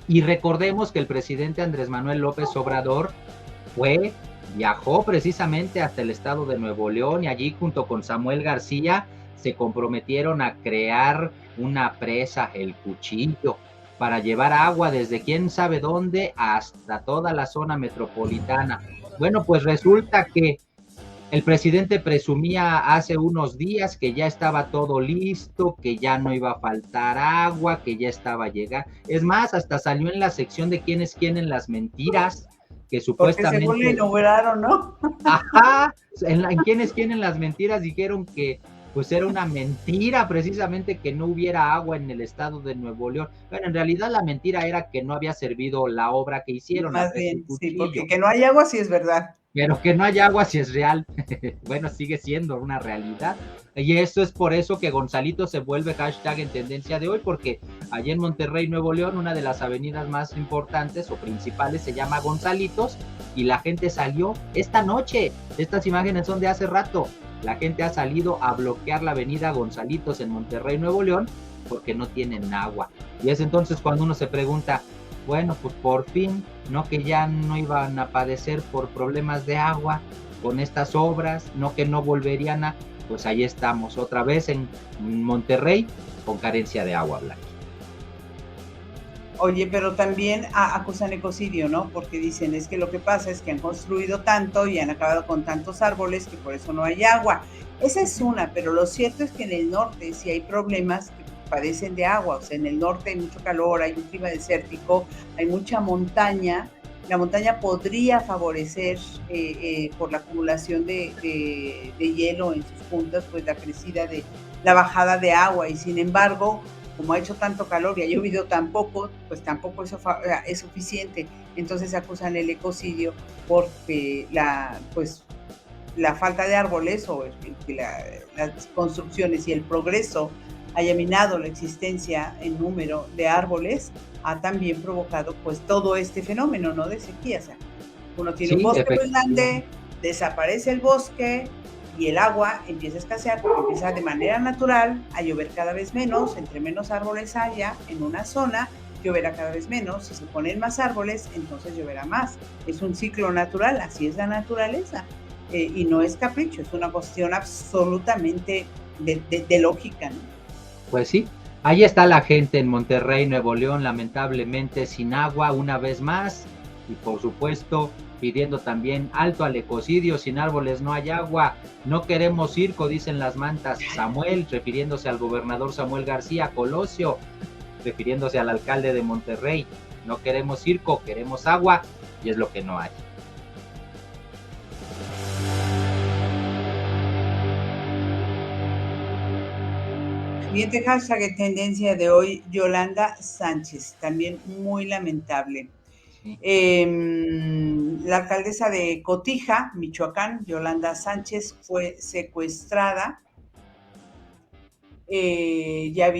Y recordemos que el presidente Andrés Manuel López Obrador viajó precisamente hasta el estado de Nuevo León y allí junto con Samuel García se comprometieron a crear una presa, el Cuchillo, para llevar agua desde quién sabe dónde hasta toda la zona metropolitana. Bueno, pues resulta que el presidente presumía hace unos días que ya estaba todo listo, que ya no iba a faltar agua, que ya estaba llegando. Es más, hasta salió en la sección de quién es quién en las mentiras, que Porque según le supuestamente, inauguraron, ¿no? ajá, en quién es quién en las mentiras dijeron que pues era una mentira precisamente que no hubiera agua en el estado de Nuevo León. Bueno, en realidad la mentira era que no había servido la obra que hicieron, la Más presa El bien, sí, porque Cuchillo. que no hay agua sí es verdad. Pero que no haya agua si es real, bueno, sigue siendo una realidad. Y eso es por eso que Gonzalito se vuelve hashtag en tendencia de hoy, porque allí en Monterrey, Nuevo León, una de las avenidas más importantes o principales se llama Gonzalitos, y la gente salió esta noche. Estas imágenes son de hace rato. La gente ha salido a bloquear la avenida Gonzalitos en Monterrey, Nuevo León, porque no tienen agua. Y es entonces cuando uno se pregunta, bueno, pues por fin, no que ya no iban a padecer por problemas de agua con estas obras, no que no volverían a, pues ahí estamos otra vez en Monterrey con carencia de agua, Blanca. Oye, pero también acusan ecocidio, ¿no? Porque dicen, es que lo que pasa es que han construido tanto y han acabado con tantos árboles que por eso no hay agua. Esa es una, pero lo cierto es que en el norte sí hay problemas que padecen de agua. O sea, en el norte hay mucho calor, hay un clima desértico, hay mucha montaña. La montaña podría favorecer por la acumulación de hielo en sus puntas, pues la crecida de la bajada de agua. Y sin embargo, como ha hecho tanto calor y ha llovido tan poco, pues tampoco eso es suficiente. Entonces acusan el ecocidio porque la falta de árboles o las construcciones y el progreso haya minado la existencia en número de árboles ha también provocado pues todo este fenómeno, ¿no? De sequía. O sea, uno tiene un Sí, bosque muy grande, efectivamente. desaparece el bosque y el agua empieza a escasear porque empieza de manera natural a llover cada vez menos, entre menos árboles haya en una zona, lloverá cada vez menos, si se ponen más árboles, entonces lloverá más. Es un ciclo natural, así es la naturaleza. Y no es capricho, es una cuestión absolutamente de lógica, ¿no? Pues sí, ahí está la gente en Monterrey, Nuevo León, lamentablemente sin agua una vez más y por supuesto pidiendo también alto al ecocidio, sin árboles no hay agua, no queremos circo, dicen las mantas. Samuel, refiriéndose al gobernador Samuel García Colosio, refiriéndose al alcalde de Monterrey, no queremos circo, queremos agua y es lo que no hay. Siguiente hashtag en tendencia de hoy, Yolanda Sánchez, también muy lamentable. Sí. La alcaldesa de Cotija, Michoacán, Yolanda Sánchez, fue secuestrada. Iba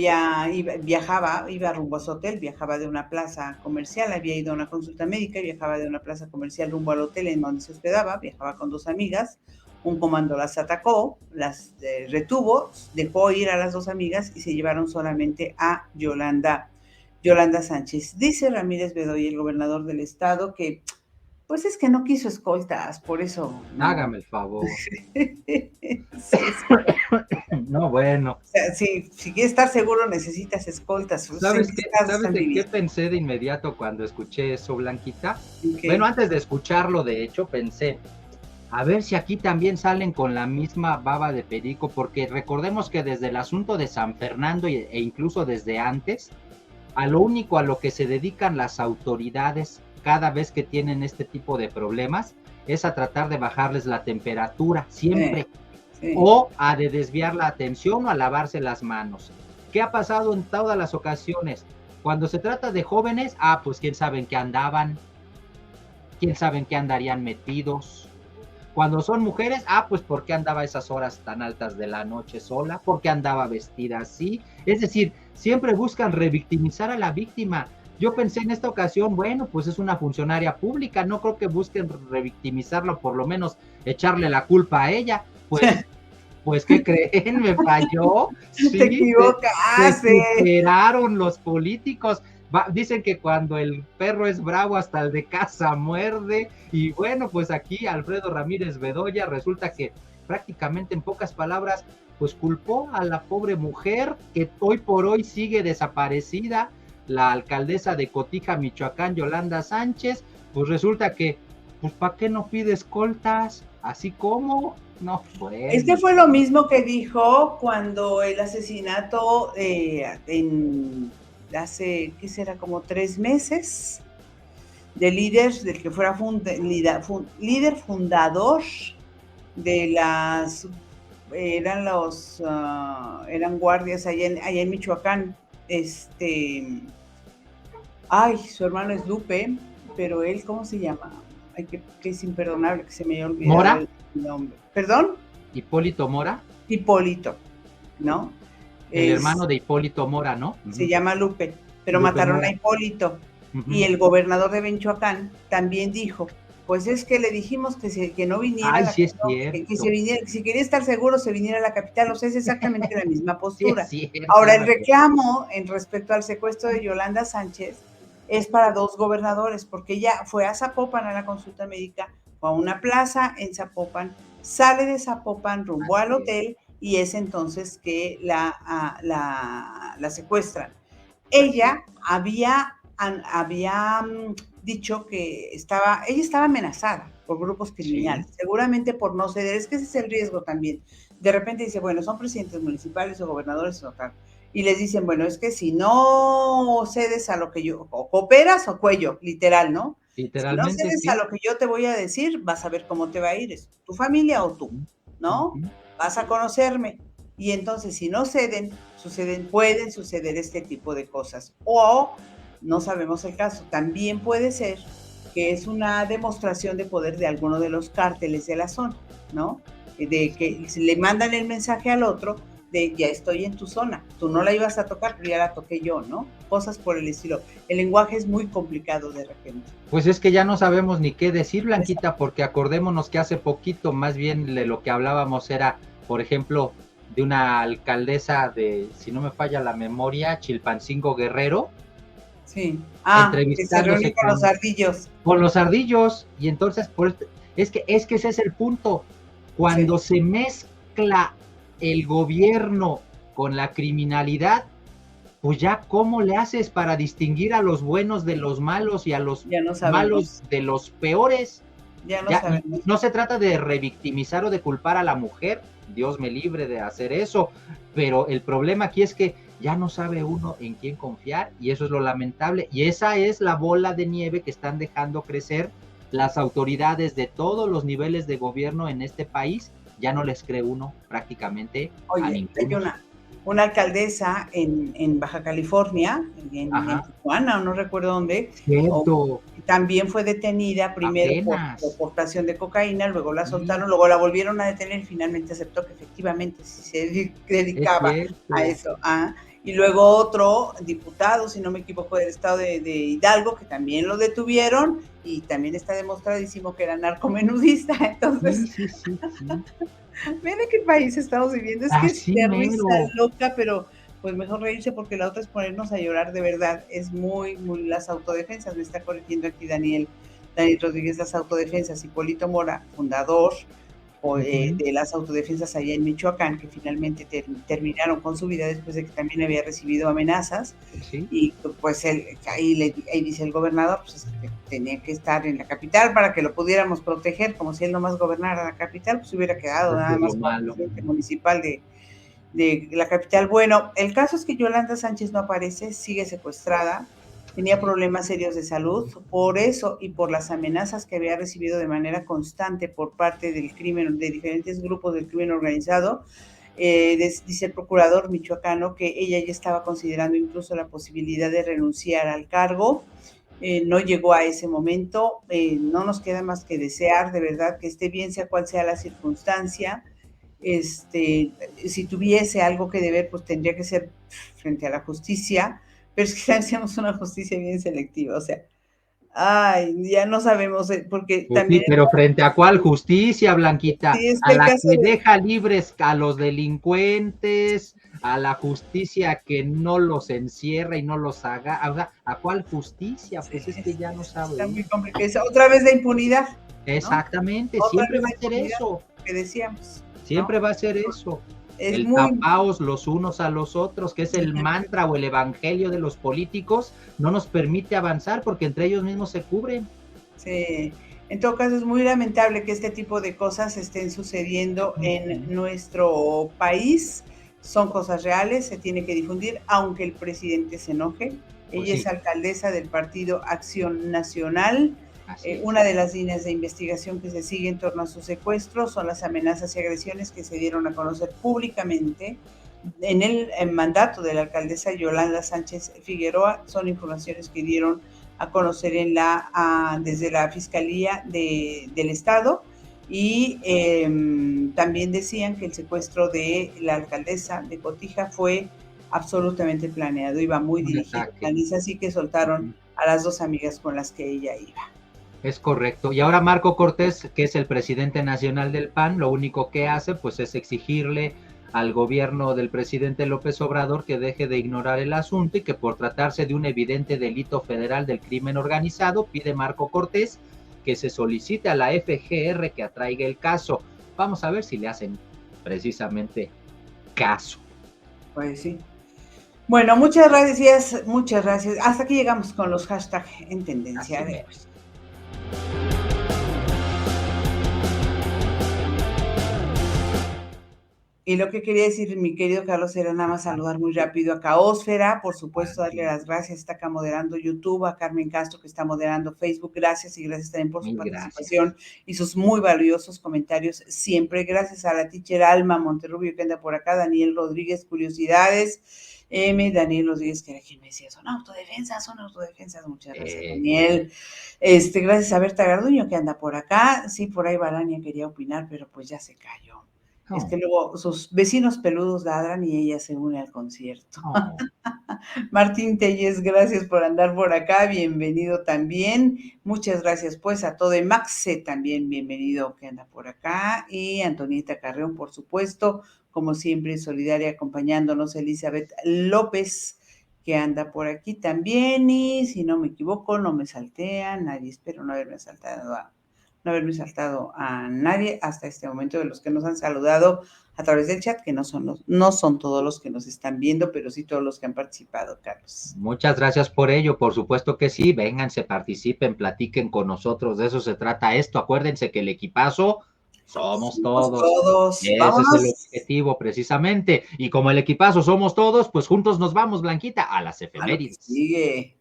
rumbo a su hotel, viajaba de una plaza comercial, había ido a una consulta médica y viajaba de una plaza comercial rumbo al hotel en donde se hospedaba, viajaba con 2 amigas, un comando las atacó, las retuvo, dejó ir a las 2 amigas y se llevaron solamente a Yolanda Sánchez. Dice Ramírez Bedoya, el gobernador del estado, que pues es que no quiso escoltas, por eso no. Hágame el favor. Sí, No, bueno. o sea, si quieres estar seguro necesitas escoltas. ¿En ¿Sabes qué qué? estado está ¿Sabes mi en qué vida? pensé de inmediato cuando escuché eso, Blanquita? Bueno, Okay. antes de escucharlo, de hecho, pensé, a ver si aquí también salen con la misma baba de perico, porque recordemos que desde el asunto de San Fernando e incluso desde antes, a lo único a lo que se dedican las autoridades cada vez que tienen este tipo de problemas es a tratar de bajarles la temperatura, siempre, Sí. o a de desviar la atención o a lavarse las manos. ¿Qué ha pasado en todas las ocasiones? Cuando se trata de jóvenes, pues quién sabe en qué andaban, quién sabe en qué andarían metidos. Cuando son mujeres, pues ¿por qué andaba a esas horas tan altas de la noche sola? ¿Por qué andaba vestida así? Es decir, siempre buscan revictimizar a la víctima. Yo pensé en esta ocasión, bueno, pues es una funcionaria pública, no creo que busquen revictimizarla, por lo menos echarle la culpa a ella. Pues, ¿qué creen? Me falló. Te Sí, se equivocaste. superaron los políticos. Dicen que cuando el perro es bravo, hasta el de casa muerde. Y bueno, pues aquí Alfredo Ramírez Bedoya resulta que prácticamente en pocas palabras, pues culpó a la pobre mujer que hoy por hoy sigue desaparecida, la alcaldesa de Cotija, Michoacán, Yolanda Sánchez. Pues resulta que, pues ¿para qué no pide escoltas? Así como, no, Este bueno. fue lo mismo que dijo cuando el asesinato hace, ¿qué será? Como 3 meses, del que fuera líder fundador de eran guardias allá en Michoacán. Su hermano es Lupe, pero él, ¿cómo se llama? Ay, que es imperdonable que se me haya olvidado Mora, el nombre. ¿Perdón? Hipólito Mora, Hipólito, ¿no? el Es, hermano de Hipólito Mora, ¿no? se llama Lupe, pero Lupe mataron a Mora. Hipólito. Y el gobernador de Michoacán también dijo, pues es que le dijimos que no viniera a Ay, la sí es capital, que se cierto, viniera, si quería estar seguro, se viniera a la capital. O sea, es exactamente la misma sí es postura. cierto, Ahora, el ahora que... reclamo en respecto al secuestro de Yolanda Sánchez es para 2 gobernadores, porque ella fue a Zapopan a la consulta médica, fue a una plaza en Zapopan, sale de Zapopan rumbo al Así es, hotel y es entonces que la secuestran. así es. Ella había dicho que ella estaba amenazada por grupos Sí, criminales, seguramente por no ceder. Es que ese es el riesgo también. De repente dice, bueno, son presidentes municipales o gobernadores o tal, y les dicen, bueno, es que si no cedes a lo que yo, o cooperas o cuello, literal, ¿no? Si no literalmente cedes a sí. lo que yo te voy a decir, vas a ver cómo te va a ir, es tu familia o tú, Ujú, ¿no? ujú. Vas a conocerme. Y entonces, si no ceden, pueden suceder este tipo de cosas. O no sabemos el caso. También puede ser que es una demostración de poder de alguno de los cárteles de la zona, ¿no? De que le mandan el mensaje al otro de ya estoy en tu zona, tú no la ibas a tocar, pero ya la toqué yo, ¿no? Cosas por el estilo. El lenguaje es muy complicado de repente. Pues es que ya no sabemos ni qué decir, Blanquita, porque acordémonos que hace poquito más bien de lo que hablábamos era, por ejemplo, de una alcaldesa de, si no me falla la memoria, Chilpancingo Guerrero, Sí. Que se reúne entrevistándose con los ardillos. con los ardillos, y entonces es que ese es el punto. Cuando Sí. se mezcla el gobierno con la criminalidad, pues ya cómo le haces para distinguir a los buenos de los malos y a los Ya no malos sabemos. de los peores. Ya no Ya, y sabemos. no se trata de revictimizar o de culpar a la mujer, Dios me libre de hacer eso, pero el problema aquí es que ya no sabe uno en quién confiar y eso es lo lamentable y esa es la bola de nieve que están dejando crecer las autoridades de todos los niveles de gobierno en este país. Ya no les cree uno prácticamente a Oye, hay ninguno. una alcaldesa en Baja California, en Ajá, Tijuana, o no recuerdo dónde, cierto, también fue detenida primero por apenas. portación de cocaína, luego la Sí, soltaron, luego la volvieron a detener y finalmente aceptó que efectivamente sí se es dedicaba a cierto. eso. Y luego otro diputado, si no me equivoco, del estado de Hidalgo, que también lo detuvieron y también está demostradísimo que era narcomenudista. Sí, Entonces, sí, sí, sí. miren qué país estamos viviendo. Es que es Así de risa mero. loca, pero pues mejor reírse porque la otra es ponernos a llorar de verdad. Es muy, muy las autodefensas. Me está corrigiendo aquí Daniel Rodríguez, las autodefensas. Hipólito Mora, fundador Ujú. de las autodefensas allá en Michoacán, que finalmente terminaron con su vida después de que también había recibido amenazas. Sí, Y pues ahí dice el gobernador, pues que tenía que estar en la capital para que lo pudiéramos proteger, como si él nomás gobernara la capital, pues hubiera quedado eso nada es lo más como malo. presidente municipal de la capital. Bueno, el caso es que Yolanda Sánchez no aparece, sigue secuestrada, tenía problemas serios de salud, por eso y por las amenazas que había recibido de manera constante por parte del crimen, de diferentes grupos del crimen organizado. Dice el procurador michoacano que ella ya estaba considerando incluso la posibilidad de renunciar al cargo. No llegó a ese momento. No nos queda más que desear de verdad que esté bien, sea cual sea la circunstancia. Si tuviese algo que deber, pues tendría que ser frente a la justicia, pero es que hacemos una justicia bien selectiva, o sea, ay, ya no sabemos, porque Pues sí, también pero frente a cuál justicia, Blanquita, sí, es que a el la caso que de, deja libres a los delincuentes, a la justicia que no los encierra y no los haga, ¿a cuál justicia? sí, Pues es que ya no sabe está muy uno. complicado, otra vez de impunidad, ¿no? Exactamente, Otra siempre vez va de a ser impunidad, eso, que decíamos, ¿no? siempre va a ser eso. Es El muy, tapaos los unos a los otros, que es el mantra o el evangelio de los políticos, no nos permite avanzar porque entre ellos mismos se cubren. sí. En todo caso, es muy lamentable que este tipo de cosas estén sucediendo en Ujú. nuestro país. Son cosas reales, se tiene que difundir, aunque el presidente se enoje. Pues Ella es sí, alcaldesa del Partido Acción Nacional. así Una es. de las líneas de investigación que se sigue en torno a su secuestro son las amenazas y agresiones que se dieron a conocer públicamente en el mandato de la alcaldesa Yolanda Sánchez Figueroa. Son informaciones que dieron a conocer desde la Fiscalía del Estado y también decían que el secuestro de la alcaldesa de Cotija fue absolutamente planeado, iba muy Un dirigido. ataque. Tan es así que soltaron Ujú. a las dos amigas con las que ella iba. Es correcto. Y ahora Marco Cortés, que es el presidente nacional del PAN, lo único que hace pues es exigirle al gobierno del presidente López Obrador que deje de ignorar el asunto y que por tratarse de un evidente delito federal del crimen organizado, pide Marco Cortés que se solicite a la FGR que atraiga el caso. Vamos a ver si le hacen precisamente caso. Pues sí. Bueno, muchas gracias, muchas gracias. Hasta aquí llegamos con los hashtags en tendencia Así de mero. hoy. Y lo que quería decir, mi querido Carlos, era nada más Ajá, saludar muy rápido a Caósfera, por supuesto, darle así. las gracias, está acá moderando YouTube, a Carmen Castro, que está moderando Facebook, gracias y gracias también por su Mil gracias. participación y sus muy valiosos comentarios siempre. Gracias a la teacher Alma Monterrubio que anda por acá, Daniel Rodríguez, Curiosidades, Daniel Rodríguez, que era quien me decía, son autodefensas, muchas gracias, Eh, Daniel. Gracias a Berta Garduño, que anda por acá, sí, por ahí Balania quería opinar, pero pues ya se cayó. Es Oh, que luego sus vecinos peludos ladran y ella se une al concierto. oh. Martín Telles, gracias por andar por acá, bienvenido también. Muchas gracias pues a todo. Maxe también, bienvenido que anda por acá. Y Antonieta Carreón, por supuesto, como siempre, solidaria acompañándonos. Elizabeth López, que anda por aquí también. Y si no me equivoco, no me saltea nadie. Espero no haberme saltado a nadie hasta este momento de los que nos han saludado a través del chat, que no son todos los que nos están viendo, pero sí todos los que han participado, Carlos. Muchas gracias por ello, por supuesto que sí, vénganse, participen, platiquen con nosotros, de eso se trata esto, acuérdense que el equipazo somos Somos todos, todos. ese es el Vámonos objetivo precisamente, y como el equipazo somos todos, pues juntos nos vamos, Blanquita, a las a lo que efemérides. sigue.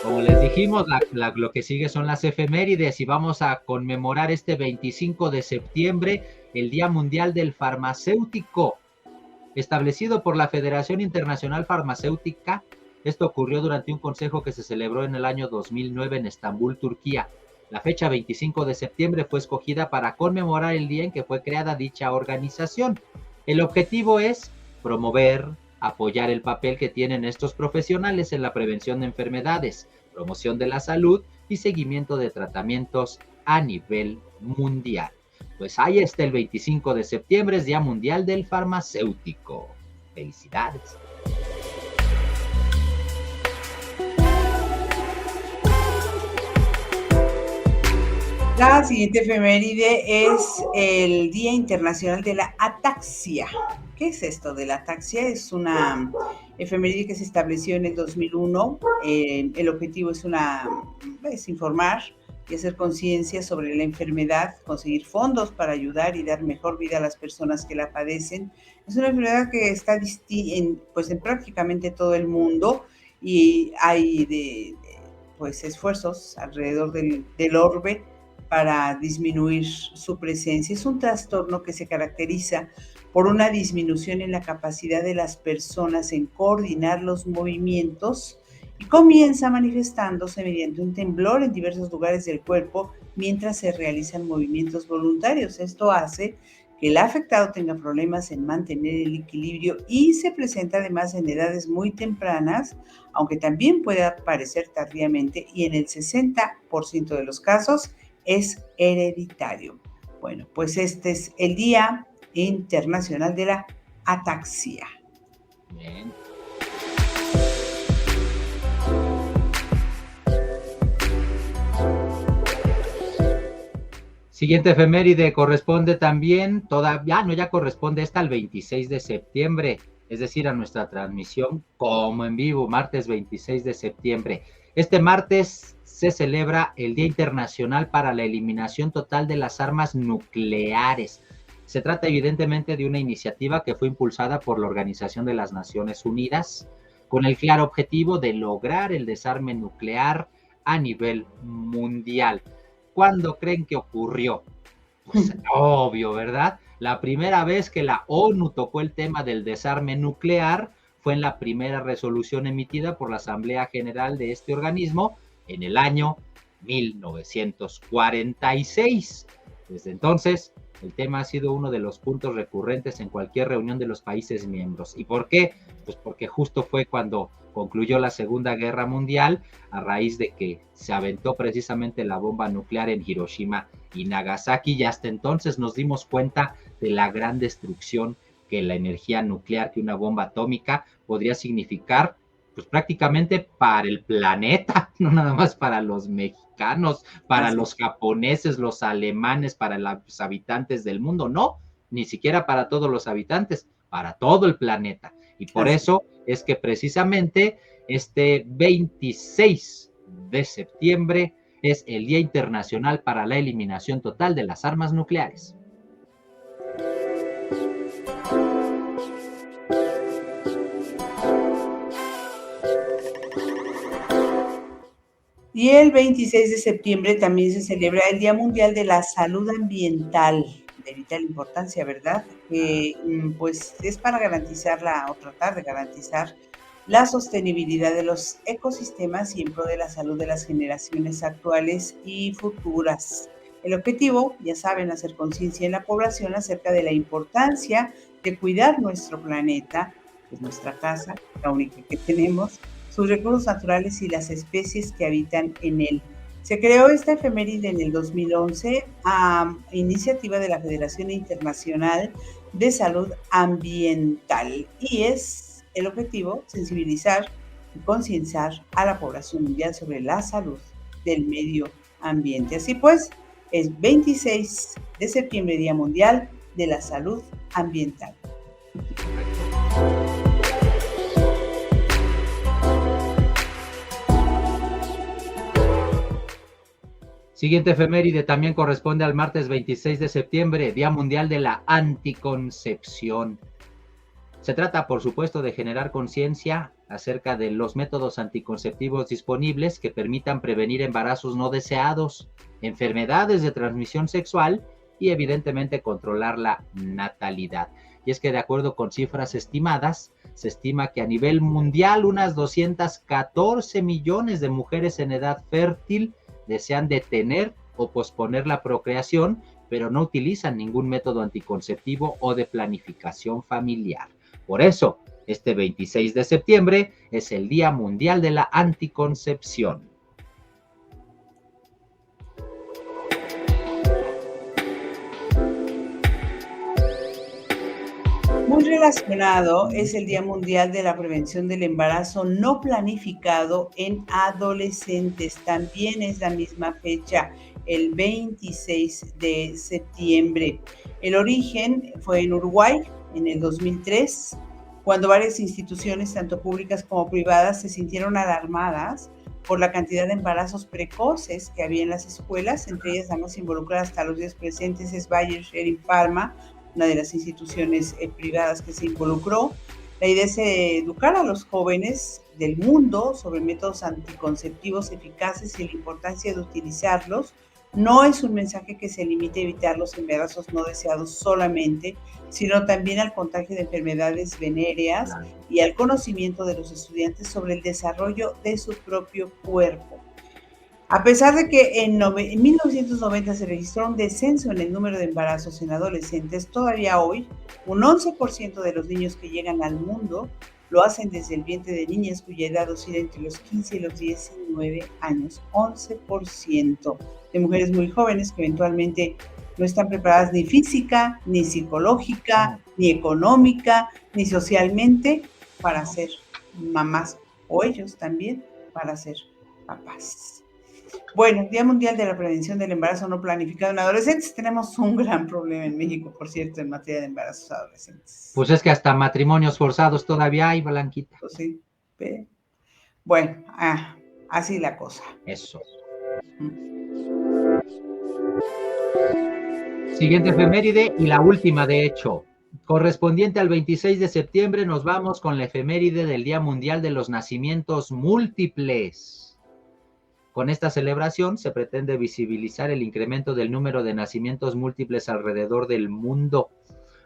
Como les dijimos, lo que sigue son las efemérides y vamos a conmemorar este 25 de septiembre, el Día Mundial del Farmacéutico, establecido por la Federación Internacional Farmacéutica. Esto ocurrió durante un consejo que se celebró en el año 2009 en Estambul, Turquía. La fecha 25 de septiembre fue escogida para conmemorar el día en que fue creada dicha organización. El objetivo es promover, apoyar el papel que tienen estos profesionales en la prevención de enfermedades, promoción de la salud y seguimiento de tratamientos a nivel mundial. Pues ahí está el 25 de septiembre, es Día Mundial del Farmacéutico. Felicidades. La siguiente efeméride es el Día Internacional de la Ataxia. ¿Qué es esto de la ataxia? Es una efeméride que se estableció en el 2001. El objetivo es informar y hacer conciencia sobre la enfermedad, conseguir fondos para ayudar y dar mejor vida a las personas que la padecen. Es una enfermedad que está pues en prácticamente todo el mundo y hay pues esfuerzos alrededor del orbe para disminuir su presencia. Es un trastorno que se caracteriza por una disminución en la capacidad de las personas en coordinar los movimientos y comienza manifestándose mediante un temblor en diversos lugares del cuerpo mientras se realizan movimientos voluntarios. Esto hace que el afectado tenga problemas en mantener el equilibrio y se presenta además en edades muy tempranas, aunque también puede aparecer tardíamente y en el 60% de los casos es hereditario. Bueno, pues este es el Día Internacional de la Ataxia. Bien. Siguiente efeméride corresponde también, ya corresponde esta al 26 de septiembre, es decir, a nuestra transmisión como en vivo, martes 26 de septiembre. Este martes se celebra el Día Internacional para la Eliminación Total de las Armas Nucleares. Se trata evidentemente de una iniciativa que fue impulsada por la Organización de las Naciones Unidas con el claro objetivo de lograr el desarme nuclear a nivel mundial. ¿Cuándo creen que ocurrió? Pues obvio, ¿verdad? La primera vez que la ONU tocó el tema del desarme nuclear fue en la primera resolución emitida por la Asamblea General de este organismo en el año 1946. Desde entonces, el tema ha sido uno de los puntos recurrentes en cualquier reunión de los países miembros. ¿Y por qué? Pues porque justo fue cuando concluyó la Segunda Guerra Mundial, a raíz de que se aventó precisamente la bomba nuclear en Hiroshima y Nagasaki, y hasta entonces nos dimos cuenta de la gran destrucción que la energía nuclear, que una bomba atómica podría significar, pues prácticamente para el planeta, no nada más para los mexicanos, para los japoneses, los alemanes, para los habitantes del mundo, no, ni siquiera para todos los habitantes, para todo el planeta. Y por eso es que precisamente este 26 de septiembre es el Día Internacional para la Eliminación Total de las Armas Nucleares. Y el 26 de septiembre también se celebra el Día Mundial de la Salud Ambiental, de vital importancia, ¿verdad? Pues es para tratar de garantizar la sostenibilidad de los ecosistemas y en pro de la salud de las generaciones actuales y futuras. El objetivo, ya saben, hacer conciencia en la población acerca de la importancia de cuidar nuestro planeta, que es nuestra casa, la única que tenemos, sus recursos naturales y las especies que habitan en él. Se creó esta efeméride en el 2011 a iniciativa de la Federación Internacional de Salud Ambiental y es el objetivo sensibilizar y concienciar a la población mundial sobre la salud del medio ambiente. Así pues, es 26 de septiembre, Día Mundial de la Salud Ambiental. Siguiente efeméride también corresponde al martes 26 de septiembre, Día Mundial de la Anticoncepción. Se trata, por supuesto, de generar conciencia acerca de los métodos anticonceptivos disponibles que permitan prevenir embarazos no deseados, enfermedades de transmisión sexual y, evidentemente, controlar la natalidad. Y es que, de acuerdo con cifras estimadas, se estima que a nivel mundial unas 214 millones de mujeres en edad fértil desean detener o posponer la procreación, pero no utilizan ningún método anticonceptivo o de planificación familiar. Por eso, este 26 de septiembre es el Día Mundial de la Anticoncepción. Muy relacionado es el Día Mundial de la Prevención del Embarazo no planificado en adolescentes. También es la misma fecha, el 26 de septiembre. El origen fue en Uruguay en el 2003, cuando varias instituciones, tanto públicas como privadas, se sintieron alarmadas por la cantidad de embarazos precoces que había en las escuelas. Entre ellas, la más involucrada hasta los días presentes es Bayer Schering Pharma, una de las instituciones privadas que se involucró. La idea es educar a los jóvenes del mundo sobre métodos anticonceptivos eficaces y la importancia de utilizarlos. No es un mensaje que se limite a evitar los embarazos no deseados solamente, sino también al contagio de enfermedades venéreas y al conocimiento de los estudiantes sobre el desarrollo de su propio cuerpo. A pesar de que en 1990 se registró un descenso en el número de embarazos en adolescentes, todavía hoy un 11% de los niños que llegan al mundo lo hacen desde el vientre de niñas cuya edad oscila entre los 15 y los 19 años. 11% de mujeres muy jóvenes que eventualmente no están preparadas ni física, ni psicológica, ni económica, ni socialmente para ser mamás, o ellos también para ser papás. Bueno, Día Mundial de la Prevención del Embarazo no planificado en adolescentes. Tenemos un gran problema en México, por cierto, en materia de embarazos adolescentes. Pues es que hasta matrimonios forzados todavía hay, Blanquita. Pues sí. Bueno, así la cosa. Eso. Siguiente efeméride y la última, de hecho. Correspondiente al 26 de septiembre nos vamos con la efeméride del Día Mundial de los Nacimientos Múltiples. Con esta celebración se pretende visibilizar el incremento del número de nacimientos múltiples alrededor del mundo.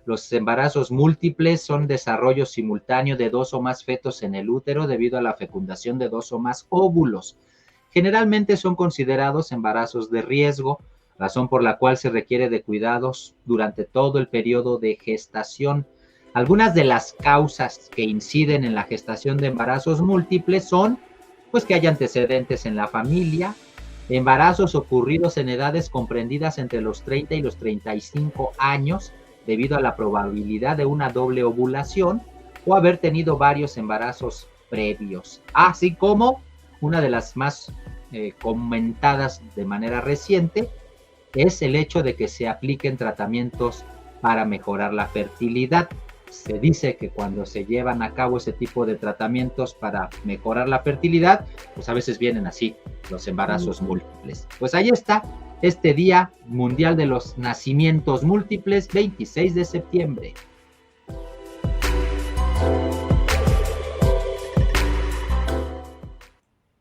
Los embarazos múltiples son desarrollo simultáneo de 2 o más fetos en el útero debido a la fecundación de 2 o más óvulos. Generalmente son considerados embarazos de riesgo, razón por la cual se requiere de cuidados durante todo el periodo de gestación. Algunas de las causas que inciden en la gestación de embarazos múltiples son pues que haya antecedentes en la familia, embarazos ocurridos en edades comprendidas entre los 30 y los 35 años, debido a la probabilidad de una doble ovulación, o haber tenido varios embarazos previos, así como una de las más comentadas de manera reciente, es el hecho de que se apliquen tratamientos para mejorar la fertilidad. Se dice que cuando se llevan a cabo ese tipo de tratamientos para mejorar la fertilidad, pues a veces vienen así los embarazos múltiples. Pues ahí está este Día Mundial de los Nacimientos Múltiples, 26 de septiembre.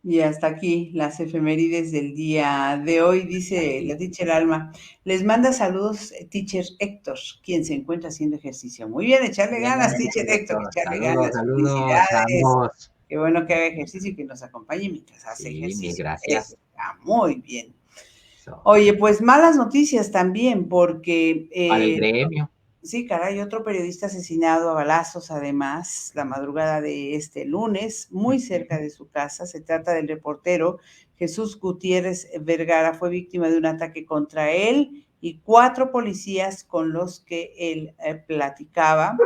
Y hasta aquí las efemérides del día de hoy, dice la teacher Alma. Les manda saludos, teacher Héctor, quien se encuentra haciendo ejercicio. Muy bien, echarle Bien, ganas, teacher Héctor, Héctor, echarle saludos, ganas. saludos, Felicidades. ambos. Qué bueno que haga ejercicio y que nos acompañe mientras hace Sí, mil ejercicio. Eso gracias. está muy bien. So, Oye, pues malas noticias también, porque para el gremio. sí, caray, otro periodista asesinado a balazos, además, la madrugada de este lunes, muy cerca de su casa. Se trata del reportero Jesús Gutiérrez Vergara. Fue víctima de un ataque contra él y 4 policías con los que él platicaba.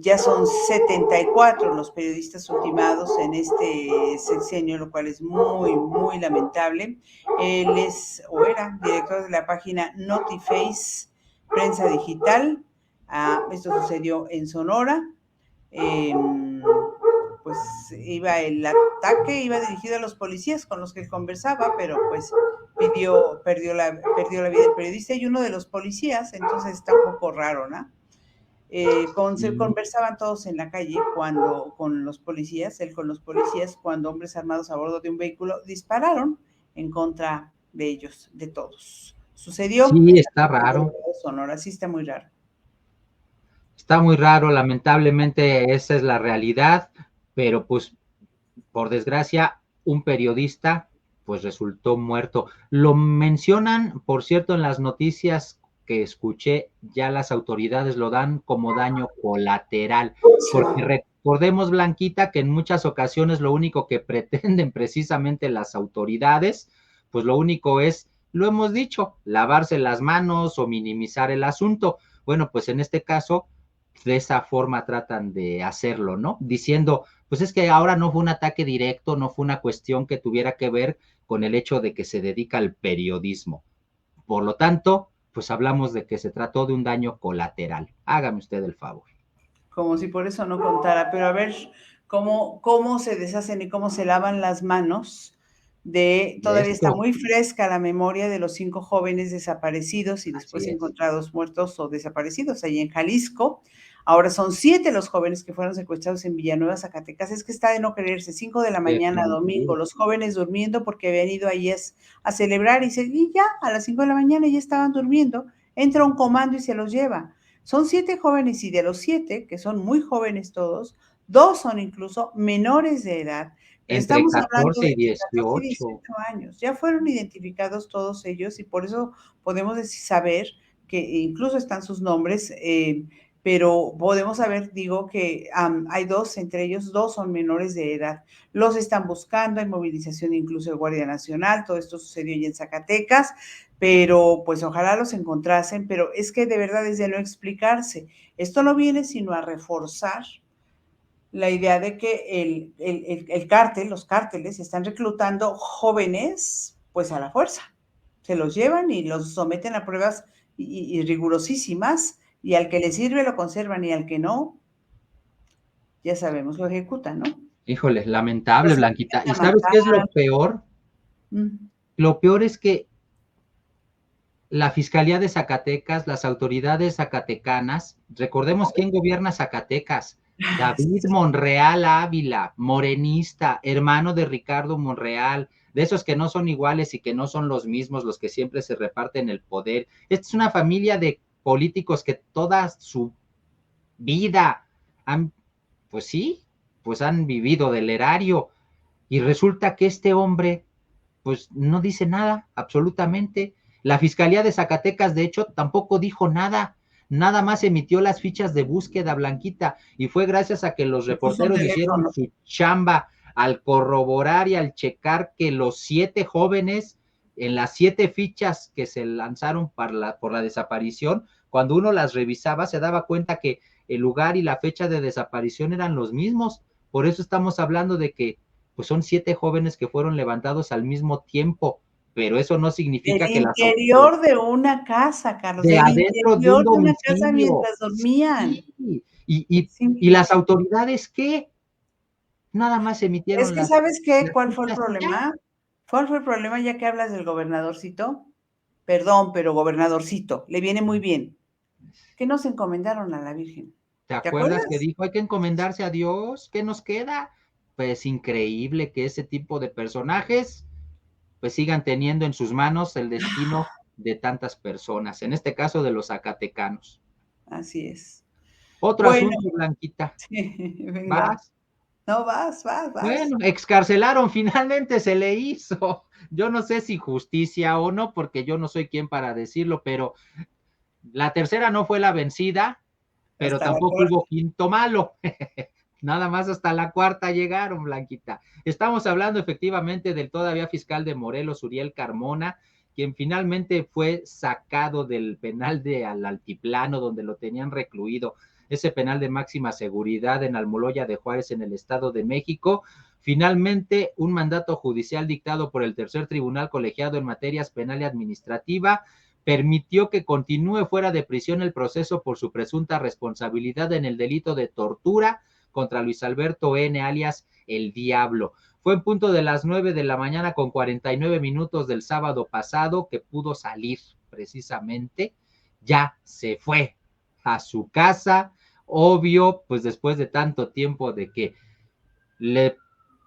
Ya son 74 los periodistas ultimados en este sexenio, lo cual es muy, muy lamentable. Él es, o era, director de la página Notiface, prensa digital. Esto sucedió en Sonora. Eh, pues el ataque iba dirigido a los policías con los que él conversaba, pero pues perdió la vida el periodista y uno de los policías, entonces está un poco raro, ¿no? Se Sí, conversaban todos en la calle cuando con los policías, él con los policías, cuando hombres armados a bordo de un vehículo dispararon en contra de ellos, de todos. Sucedió sí, en está raro. Sonora, sí está muy raro. Está muy raro, lamentablemente esa es la realidad, pero pues por desgracia un periodista pues resultó muerto. Lo mencionan, por cierto, en las noticias que escuché, ya las autoridades lo dan como daño colateral, Sí. porque recordemos, Blanquita, que en muchas ocasiones lo único que pretenden precisamente las autoridades, pues lo único es, lo hemos dicho, lavarse las manos o minimizar el asunto. Bueno, pues en este caso, de esa forma tratan de hacerlo, ¿no? Diciendo, pues es que ahora no fue un ataque directo, no fue una cuestión que tuviera que ver con el hecho de que se dedica al periodismo. Por lo tanto, pues hablamos de que se trató de un daño colateral. Hágame usted el favor. Como si por eso no contara, pero a ver cómo se deshacen y cómo se lavan las manos De todavía está esto, muy fresca la memoria de los 5 jóvenes desaparecidos y después así es. encontrados muertos o desaparecidos ahí en Jalisco. Ahora son 7 los jóvenes que fueron secuestrados en Villanueva, Zacatecas. Es que está de no creerse, 5 de la mañana, domingo, Definitivo. los jóvenes durmiendo porque habían ido ahí a celebrar y ya a las 5 de la mañana ya estaban durmiendo. Entra un comando y se los lleva. Son 7 jóvenes y de los 7, que son muy jóvenes todos, 2 son incluso menores de edad, pero Entre estamos hablando 14 de y entre 14 y 18. 18 años. Ya fueron identificados todos ellos y por eso podemos saber que incluso están sus nombres, pero podemos saber, digo, que hay 2, entre ellos 2 son menores de edad. Los están buscando, hay movilización incluso de Guardia Nacional, todo esto sucedió ya en Zacatecas, pero pues ojalá los encontrasen, pero es que de verdad es de no explicarse. Esto no viene sino a reforzar la idea de que el cártel, los cárteles, están reclutando jóvenes pues a la fuerza. Se los llevan y los someten a pruebas y rigurosísimas y al que le sirve lo conservan y al que no, ya sabemos, lo ejecutan, ¿no? Híjole, lamentable, Los Blanquita. empiezan ¿Y a sabes qué es matar. lo peor? Mm. Lo peor es que la Fiscalía de Zacatecas, las autoridades zacatecanas, recordemos quién gobierna Zacatecas, David Monreal Ávila, morenista, hermano de Ricardo Monreal, de esos que no son iguales y que no son los mismos, los que siempre se reparten el poder. Esta es una familia de políticos que toda su vida han, pues sí, pues han vivido del erario y resulta que este hombre pues no dice nada, absolutamente. La Fiscalía de Zacatecas, de hecho, tampoco dijo nada, nada más emitió las fichas de búsqueda, Blanquita, y fue gracias a que los Le puso un reporteros hicieron teléfono. su chamba al corroborar y al checar que los 7 jóvenes, en las 7 fichas que se lanzaron por la desaparición, cuando uno las revisaba se daba cuenta que el lugar y la fecha de desaparición eran los mismos. Por eso estamos hablando de que pues son 7 jóvenes que fueron levantados al mismo tiempo, pero eso no Del significa que interior de una casa, Carlos, de del adentro de un interior de una casa domicilio. mientras Sí. dormían. Y Sí. las autoridades, ¿qué? Nada más Es emitieron que, ¿sabes qué? las ¿Cuál fue el fichas y ya. problema? ¿Cuál fue el problema ya que hablas del gobernadorcito? Perdón, pero gobernadorcito, le viene muy bien. Que nos encomendaron a la Virgen. ¿Te ¿Te acuerdas que acuerdas? dijo hay que encomendarse a Dios? ¿Qué nos queda? pues increíble que ese tipo de personajes pues sigan teniendo en sus manos el destino de tantas personas, en este caso de los zacatecanos. Así es. Otro Bueno, asunto, Blanquita, sí, venga. vas. No, vas. Bueno, excarcelaron, finalmente se le hizo. Yo no sé si justicia o no, porque yo no soy quien para decirlo, pero la tercera no fue la vencida, pero Hasta la tampoco cuarta. hubo quinto malo. Nada más hasta la cuarta llegaron, Blanquita. Estamos hablando efectivamente del todavía fiscal de Morelos, Uriel Carmona, quien finalmente fue sacado del penal de al Altiplano, donde lo tenían recluido, ese penal de máxima seguridad en Almoloya de Juárez, en el Estado de México. Finalmente, un mandato judicial dictado por el Tercer Tribunal Colegiado en materias penal y administrativa permitió que continúe fuera de prisión el proceso por su presunta responsabilidad en el delito de tortura contra Luis Alberto N., alias El Diablo. Fue en punto de las 9 de la mañana con 49 minutos del sábado pasado que pudo salir precisamente. Ya se fue a su casa, obvio, pues después de tanto tiempo de que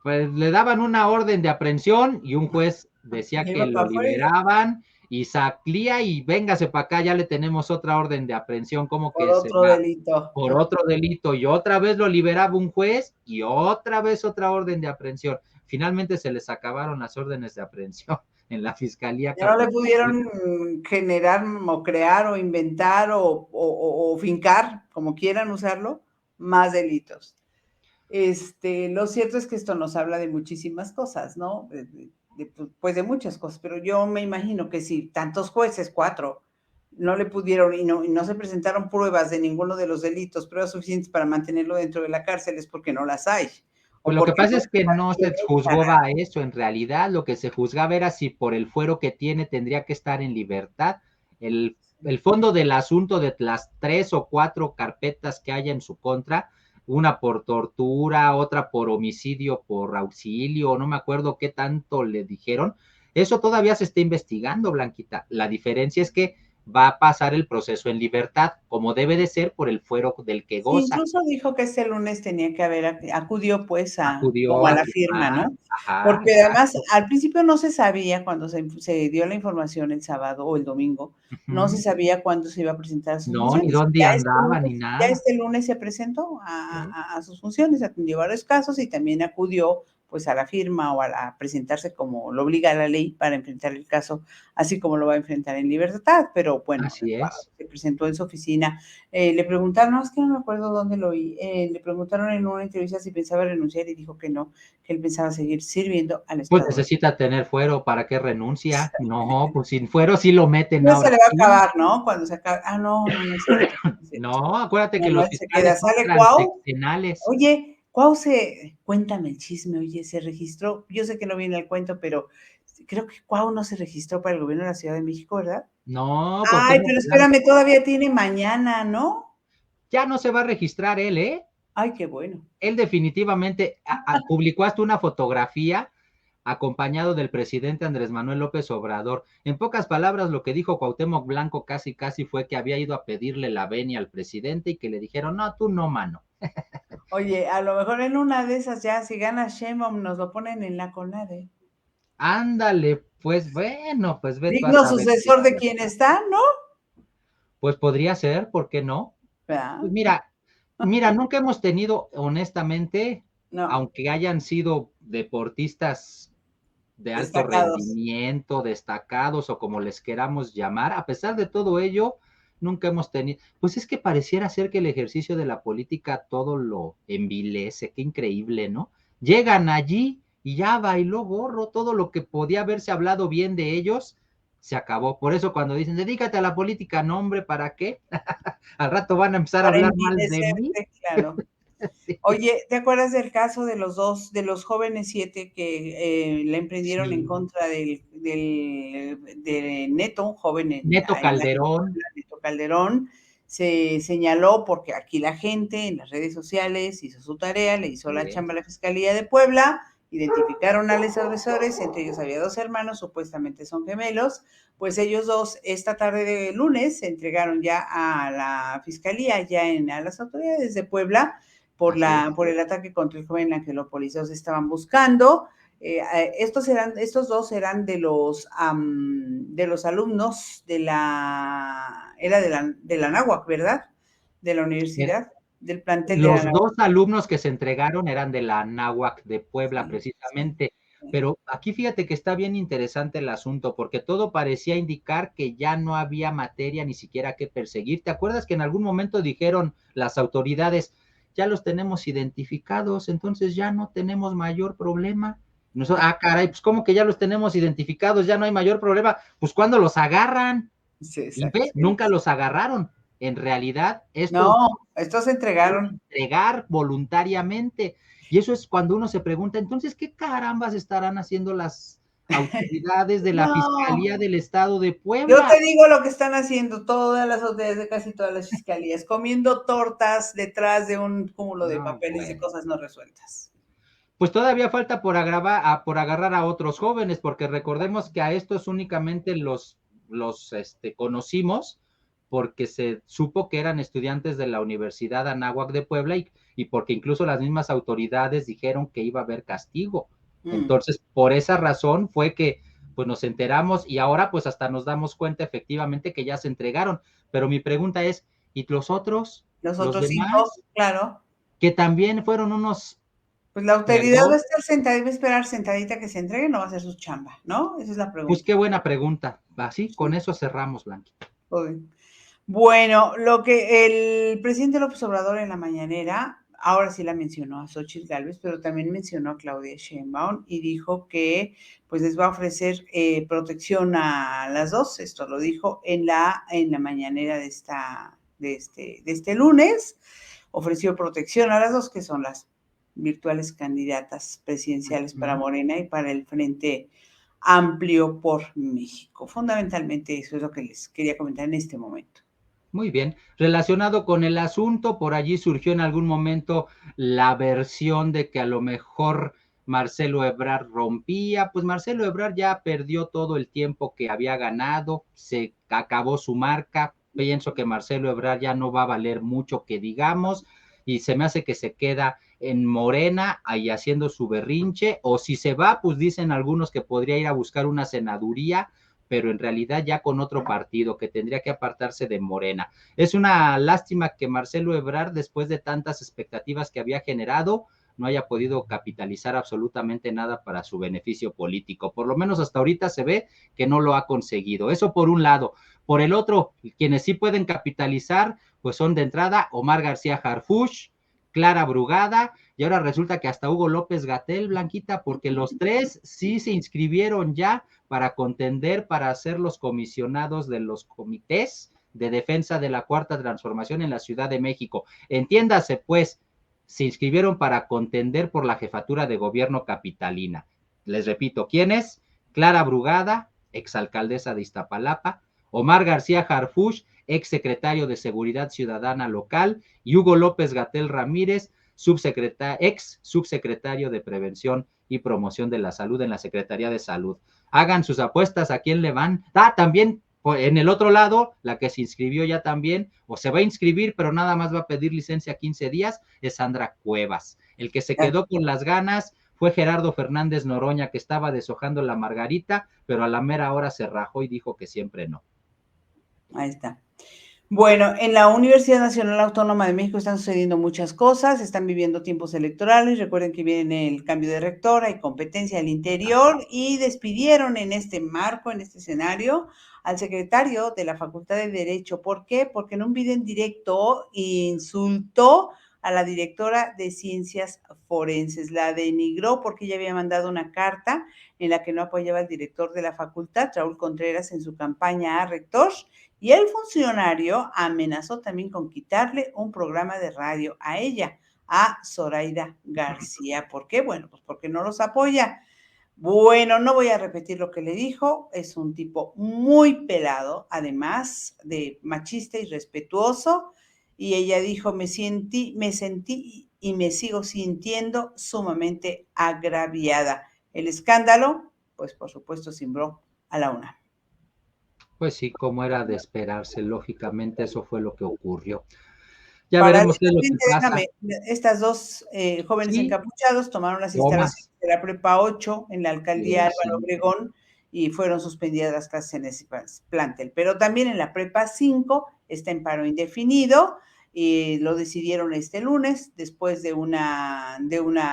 pues, le daban una orden de aprehensión y un juez decía Ya que iba lo para afuera liberaban y salía y véngase para acá, ya le tenemos otra orden de aprehensión, como por que se otro va delito. por otro delito y otra vez lo liberaba un juez y otra vez otra orden de aprehensión. Finalmente se les acabaron las órdenes de aprehensión en la Fiscalía Ya no le Capital. pudieron generar o crear o inventar o fincar, como quieran usarlo, más delitos. Lo cierto es que esto nos habla de muchísimas cosas, ¿no? Pues de muchas cosas, pero yo me imagino que si tantos jueces, 4, no le pudieron y no se presentaron pruebas de ninguno de los delitos, pruebas suficientes para mantenerlo dentro de la cárcel, es porque no las hay. Pues O lo que porque pasa no es que no se echan. juzgaba a eso, en realidad lo que se juzgaba era si por el fuero que tiene tendría que estar en libertad. El fondo del asunto de las 3 o 4 carpetas que haya en su contra, una por tortura, otra por homicidio por auxilio, no me acuerdo qué tanto le dijeron, eso todavía se está investigando, Blanquita. La diferencia es que va a pasar el proceso en libertad, como debe de ser por el fuero del que Sí, goza. incluso dijo que este lunes tenía que haber, acudió pues como Acudió a a la firma, firmar, ¿no? ajá, Porque además exacto. al principio no se sabía cuando se dio la información el sábado o el domingo, no se Ujú. sabía cuándo se iba a presentar a sus No, ni funciones. dónde andaba, ni Ya nada. este lunes se presentó Sí. a sus funciones, atendió varios casos y también acudió pues a la firma o a presentarse como lo obliga la ley para enfrentar el caso, así como lo va a enfrentar en libertad, pero bueno, Así es. se presentó en su oficina. Le preguntaron, no, es que no me acuerdo dónde lo oí, le preguntaron en una entrevista si pensaba renunciar y dijo que no, que él pensaba seguir sirviendo al Pues Estado. necesita tener fuero, ¿para qué renuncia? No, pues sin fuero sí lo meten No se ahora le va a sí. acabar, ¿no? Cuando se acabe. Ah, no es cierto. No es cierto. No, acuérdate que No, los él se queda. fiscales son ¿Sale Cuau? transeccionales. Oye, cuéntame el chisme, oye, se registró, yo sé que no viene al cuento, pero creo que Cuau no se registró para el gobierno de la Ciudad de México, ¿verdad? No, Ay, Cuauhtémoc pero Blanco espérame, todavía tiene mañana, ¿no? ya no se va a registrar él, ¿eh? Ay, qué bueno. Él definitivamente publicó hasta una fotografía acompañado del presidente Andrés Manuel López Obrador. En pocas palabras, lo que dijo Cuauhtémoc Blanco casi fue que había ido a pedirle la venia al presidente y que le dijeron, no, tú no, mano. Oye, a lo mejor en una de esas ya, si gana Sheinbaum, nos lo ponen en la CONADE. Ándale, pues bueno, pues ve tú a Digno saber qué sucesor de quien pasa. está, ¿no? Pues podría ser, ¿por qué no? ¿Verdad? Pues mira, nunca hemos tenido, honestamente, No, aunque hayan sido deportistas de alto destacados. rendimiento, destacados o como les queramos llamar, a pesar de todo ello, nunca hemos tenido, pues es que pareciera ser que el ejercicio de la política todo lo envilece, qué increíble, ¿no? Llegan allí y ya bailó gorro, todo lo que podía haberse hablado bien de ellos, se acabó. Por eso cuando dicen, dedícate a la política, no hombre, ¿para qué? Al rato van a empezar a Para hablar mal de mí. envilecerte, claro. Sí, Oye, ¿te acuerdas del caso de de los jóvenes 7 que la emprendieron en sí. contra de Neto, un joven Neto en la Calderón, Neto Calderón? Se señaló porque aquí la gente en las redes sociales hizo su tarea, le hizo la sí, chamba a la Fiscalía de Puebla, identificaron a los agresores, entre ellos había 2 hermanos, supuestamente son gemelos, pues ellos 2 esta tarde de lunes se entregaron ya a la Fiscalía, a las autoridades de Puebla, Así es. por el ataque contra el joven al que los policías estaban buscando. Estos dos eran de los alumnos era de la Anáhuac, ¿verdad? De la Eh, universidad, del plantel de la Los Anáhuac. dos alumnos que se entregaron eran de la Anáhuac de Puebla, Sí, sí, precisamente. sí. Pero aquí fíjate que está bien interesante el asunto, porque todo parecía indicar que ya no había materia ni siquiera que perseguir. ¿Te acuerdas que en algún momento dijeron las autoridades, ya los tenemos identificados, entonces ya no tenemos mayor problema? Nosotros, caray, pues ¿cómo que ya los tenemos identificados? Ya no hay mayor problema. Pues ¿cuándo los agarran? Sí, Y exacto. ve, nunca los agarraron. En realidad, estos No, estos se entregaron. entregar voluntariamente. Y eso es cuando uno se pregunta, entonces, ¿qué carambas estarán haciendo las autoridades de la No, Fiscalía del Estado de yo Puebla? te digo lo que están haciendo todas las autoridades de casi todas las fiscalías, comiendo tortas detrás de un cúmulo de No, papeles y bueno. cosas no resueltas. Pues todavía falta por agarrar a otros jóvenes, porque recordemos que a estos únicamente los conocimos porque se supo que eran estudiantes de la Universidad Anáhuac de Puebla y porque incluso las mismas autoridades dijeron que iba a haber castigo. Mm. Entonces, por esa razón fue que pues nos enteramos y ahora pues hasta nos damos cuenta efectivamente que ya se entregaron. Pero mi pregunta es, ¿y los otros? Los ¿Los otros 5, demás? claro. Que también fueron unos, Pues la autoridad va a perdón, estar sentada y va a esperar sentadita que se entregue, no va a hacer su chamba, ¿no? Esa es la pues pregunta. qué buena pregunta. Así, con Sí. eso cerramos, Blanqui. Uy. Bueno, lo que el presidente López Obrador en la mañanera, ahora sí la mencionó a Xóchitl Gálvez, pero también mencionó a Claudia Sheinbaum y dijo que pues les va a ofrecer protección a las dos. Esto lo dijo en la mañanera de este lunes. Ofreció protección a las dos, que son las virtuales candidatas presidenciales para Ujú. Morena y para el Frente Amplio por México. Fundamentalmente eso es lo que les quería comentar en este momento. Muy bien. Relacionado con el asunto, por allí surgió en algún momento la versión de que a lo mejor Marcelo Ebrard rompía. Pues Marcelo Ebrard ya perdió todo el tiempo que había ganado, se acabó su marca. Pienso que Marcelo Ebrard ya no va a valer mucho que digamos y se me hace que se queda en Morena ahí haciendo su berrinche, o si se va, pues dicen algunos que podría ir a buscar una senaduría, pero en realidad ya con otro partido, que tendría que apartarse de Morena. Es una lástima que Marcelo Ebrard, después de tantas expectativas que había generado, no haya podido capitalizar absolutamente nada para su beneficio político. Por lo menos hasta ahorita se ve que no lo ha conseguido. Eso por un lado. Por el otro, quienes sí pueden capitalizar, pues son de entrada Omar García Harfuch, Clara Brugada, y ahora resulta que hasta Hugo López Gatell, Blanquita, porque los tres sí se inscribieron ya para contender, para ser los comisionados de los comités de defensa de la Cuarta Transformación en la Ciudad de México. Entiéndase, pues, se inscribieron para contender por la jefatura de gobierno capitalina. Les repito, ¿quiénes? Clara Brugada, exalcaldesa de Iztapalapa, Omar García Harfuch, exsecretario de Seguridad Ciudadana local, y Hugo López Gatell Ramírez, ex subsecretario de Prevención y Promoción de la Salud en la Secretaría de Salud. Hagan sus apuestas a quién le van. También en el otro lado, la que se inscribió ya también, o se va a inscribir, pero nada más va a pedir licencia 15 días, es Sandra Cuevas. El que se quedó con las ganas fue Gerardo Fernández Noroña, que estaba deshojando la margarita, pero a la mera hora se rajó y dijo que siempre no. Ahí está. Bueno, en la Universidad Nacional Autónoma de México están sucediendo muchas cosas, están viviendo tiempos electorales, recuerden que viene el cambio de rector, hay competencia al interior y despidieron en este marco, en este escenario, al secretario de la Facultad de Derecho. ¿Por qué? Porque en un video en directo insultó a la directora de Ciencias Forenses, la denigró porque ella había mandado una carta en la que no apoyaba al director de la facultad, Raúl Contreras, en su campaña a rector. Y el funcionario amenazó también con quitarle un programa de radio a ella, a Zoraida García. ¿Por qué? Bueno, pues porque no los apoya. Bueno, no voy a repetir lo que le dijo, es un tipo muy pelado, además de machista y respetuoso, y ella dijo, me sentí y me sigo sintiendo sumamente agraviada. El escándalo, pues por supuesto, cimbró a la una. Pues sí, como era de esperarse, lógicamente eso fue lo que ocurrió. Ya veremos qué es lo que Paralelamente, pasa. déjame, estas 2 jóvenes Sí, encapuchados tomaron las instalaciones bromas. de la Prepa 8 en la alcaldía Álvaro Sí. Obregón y fueron suspendidas las clases en ese plantel. Pero también en la Prepa 5 está en paro indefinido y lo decidieron este lunes después de una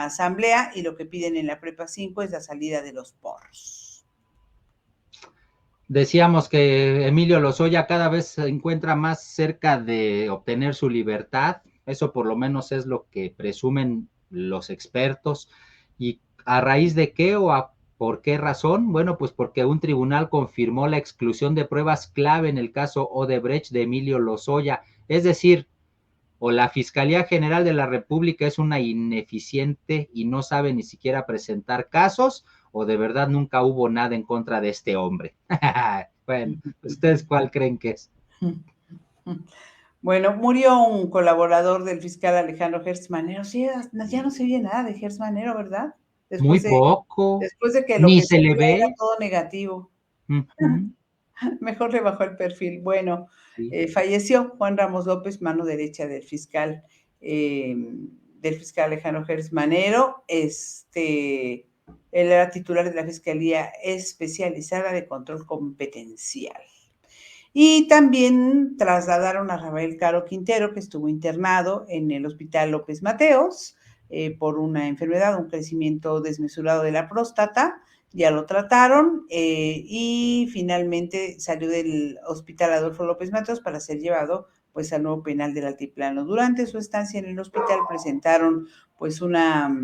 asamblea y lo que piden en la Prepa 5 es la salida de los porros. Decíamos que Emilio Lozoya cada vez se encuentra más cerca de obtener su libertad, eso por lo menos es lo que presumen los expertos. ¿Y a raíz de qué o por qué razón? Bueno, pues porque un tribunal confirmó la exclusión de pruebas clave en el caso Odebrecht de Emilio Lozoya, es decir, o la Fiscalía General de la República es una ineficiente y no sabe ni siquiera presentar casos, o de verdad nunca hubo nada en contra de este hombre. Bueno, ¿ustedes cuál creen que es? Bueno, murió un colaborador del fiscal Alejandro Gertz Manero. Sí, ya no se oye nada de Gertz Manero, ¿verdad? Muy poco, Después de que lo ni que se le salía era ve. todo negativo. Uh -huh. Mejor le bajó el perfil. Bueno, Sí. falleció Juan Ramos López, mano derecha del fiscal Alejandro Gertz Manero. Él era titular de la Fiscalía Especializada de Control Competencial. Y también trasladaron a Rafael Caro Quintero, que estuvo internado en el Hospital López Mateos por una enfermedad, un crecimiento desmesurado de la próstata. Ya lo trataron y finalmente salió del Hospital Adolfo López Mateos para ser llevado pues al nuevo penal del Altiplano. Durante su estancia en el hospital presentaron pues una,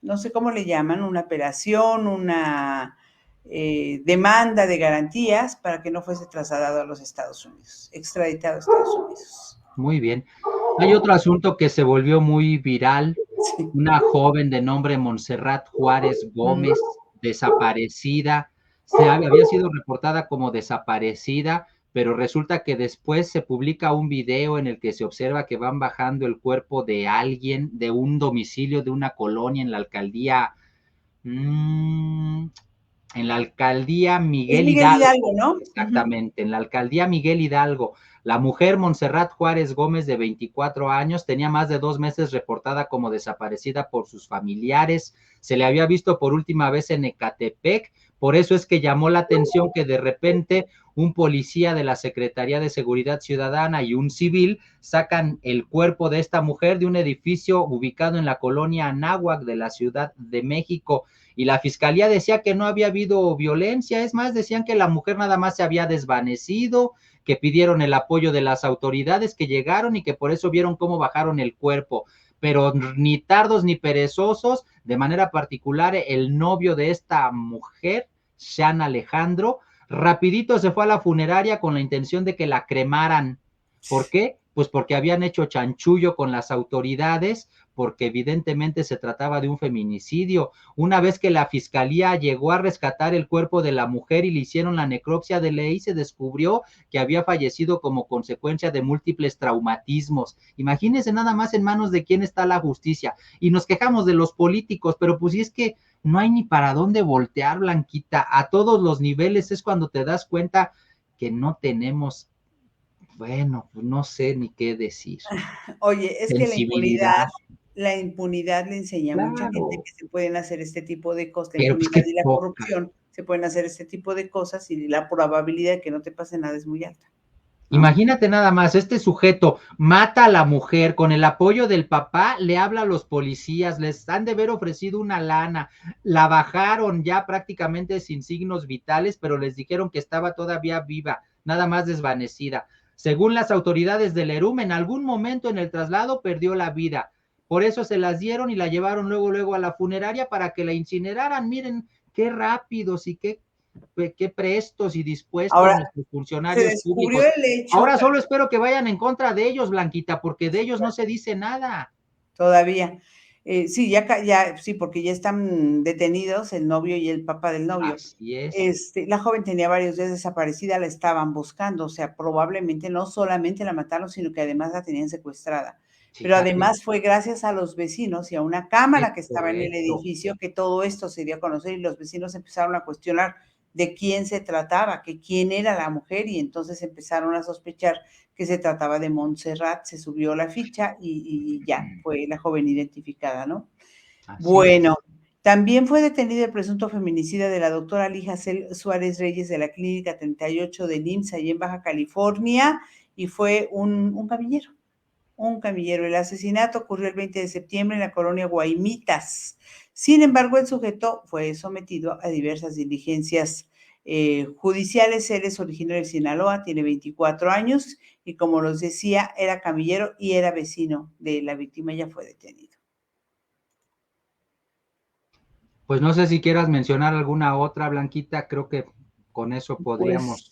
no sé cómo le llaman, una apelación, una demanda de garantías para que no fuese trasladado a los Estados Unidos, extraditado a Estados Unidos. Muy bien. Hay otro asunto que se volvió muy viral, Sí. una joven de nombre Montserrat Juárez Gómez, desaparecida, había sido reportada como desaparecida, pero resulta que después se publica un video en el que se observa que van bajando el cuerpo de alguien de un domicilio de una colonia en la alcaldía, en la alcaldía Es Miguel Miguel Hidalgo, Hidalgo, ¿no? exactamente, en la alcaldía Miguel Hidalgo. La mujer Montserrat Juárez Gómez, de 24 años, tenía más de 2 meses reportada como desaparecida por sus familiares. Se le había visto por última vez en Ecatepec. Por eso es que llamó la atención que de repente un policía de la Secretaría de Seguridad Ciudadana y un civil sacan el cuerpo de esta mujer de un edificio ubicado en la colonia Anáhuac de la Ciudad de México. Y la fiscalía decía que no había habido violencia, es más, decían que la mujer nada más se había desvanecido, que pidieron el apoyo de las autoridades que llegaron y que por eso vieron cómo bajaron el cuerpo. Pero ni tardos ni perezosos, de manera particular el novio de esta mujer, Sean Alejandro, rapidito se fue a la funeraria con la intención de que la cremaran. ¿Por qué? Pues porque habían hecho chanchullo con las autoridades, porque evidentemente se trataba de un feminicidio. Una vez que la fiscalía llegó a rescatar el cuerpo de la mujer y le hicieron la necropsia de ley, se descubrió que había fallecido como consecuencia de múltiples traumatismos. Imagínense nada más en manos de quién está la justicia. Y nos quejamos de los políticos, pero pues si es que no hay ni para dónde voltear, Blanquita. A todos los niveles es cuando te das cuenta que no tenemos, bueno, no sé ni qué decir. Oye, es que Sensibilidad, la impunidad le enseña a mucha gente claro, que se pueden hacer este tipo de cosas, la pero pues impunidad qué y la poca. corrupción se pueden hacer este tipo de cosas y la probabilidad de que no te pase nada es muy alta, ¿no? Imagínate nada más, este sujeto mata a la mujer, con el apoyo del papá, le habla a los policías, les han de haber ofrecido una lana, la bajaron ya prácticamente sin signos vitales, pero les dijeron que estaba todavía viva, nada más desvanecida. Según las autoridades del ERUM, en algún momento en el traslado perdió la vida. Por eso se las dieron y la llevaron luego a la funeraria para que la incineraran. Miren qué rápidos y qué prestos y dispuestos Ahora, nuestros se funcionarios descubrió públicos. el hecho, Ahora solo espero que vayan en contra de ellos, Blanquita, porque de ellos no se dice nada. todavía. Sí, sí, porque ya están detenidos el novio y el papá del novio. Así es. La joven tenía varios días desaparecida, la estaban buscando, o sea, probablemente no solamente la mataron, sino que además la tenían secuestrada. Pero Fíjate, además fue gracias a los vecinos y a una es cámara que estaba en el correcto. edificio que todo esto se dio a conocer y los vecinos empezaron a cuestionar de quién se trataba, que quién era la mujer, y entonces empezaron a sospechar que se trataba de Montserrat, se subió la ficha y ya fue la joven identificada, ¿no? Así es. Bueno, también fue detenido el presunto feminicida de la doctora Lija Suárez Reyes de la Clínica 38 de IMSS, allí en Baja California, y fue un camillero, un camillero. El asesinato ocurrió el 20 de septiembre en la colonia Guaymitas. Sin embargo, el sujeto fue sometido a diversas diligencias judiciales. Él es originario de Sinaloa, tiene 24 años y, como los decía, era camillero y era vecino de la víctima. Ya fue detenido. Pues no sé si quieras mencionar alguna otra, Blanquita, creo que con eso Pues podríamos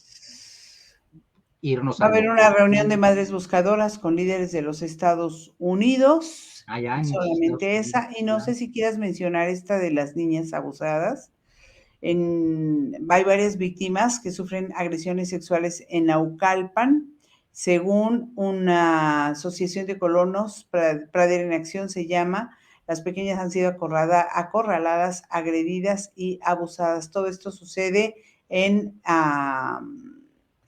irnos va a a haber lo una que reunión de madres buscadoras con líderes de los Estados Unidos, allá en los Estados solamente Unidos. esa, y no sé Claro. si quieras mencionar esta de las niñas abusadas. Hay varias víctimas que sufren agresiones sexuales en Naucalpan. Según una asociación de colonos, Pradera en Acción se llama, las pequeñas han sido acorraladas, agredidas y abusadas. Todo esto sucede en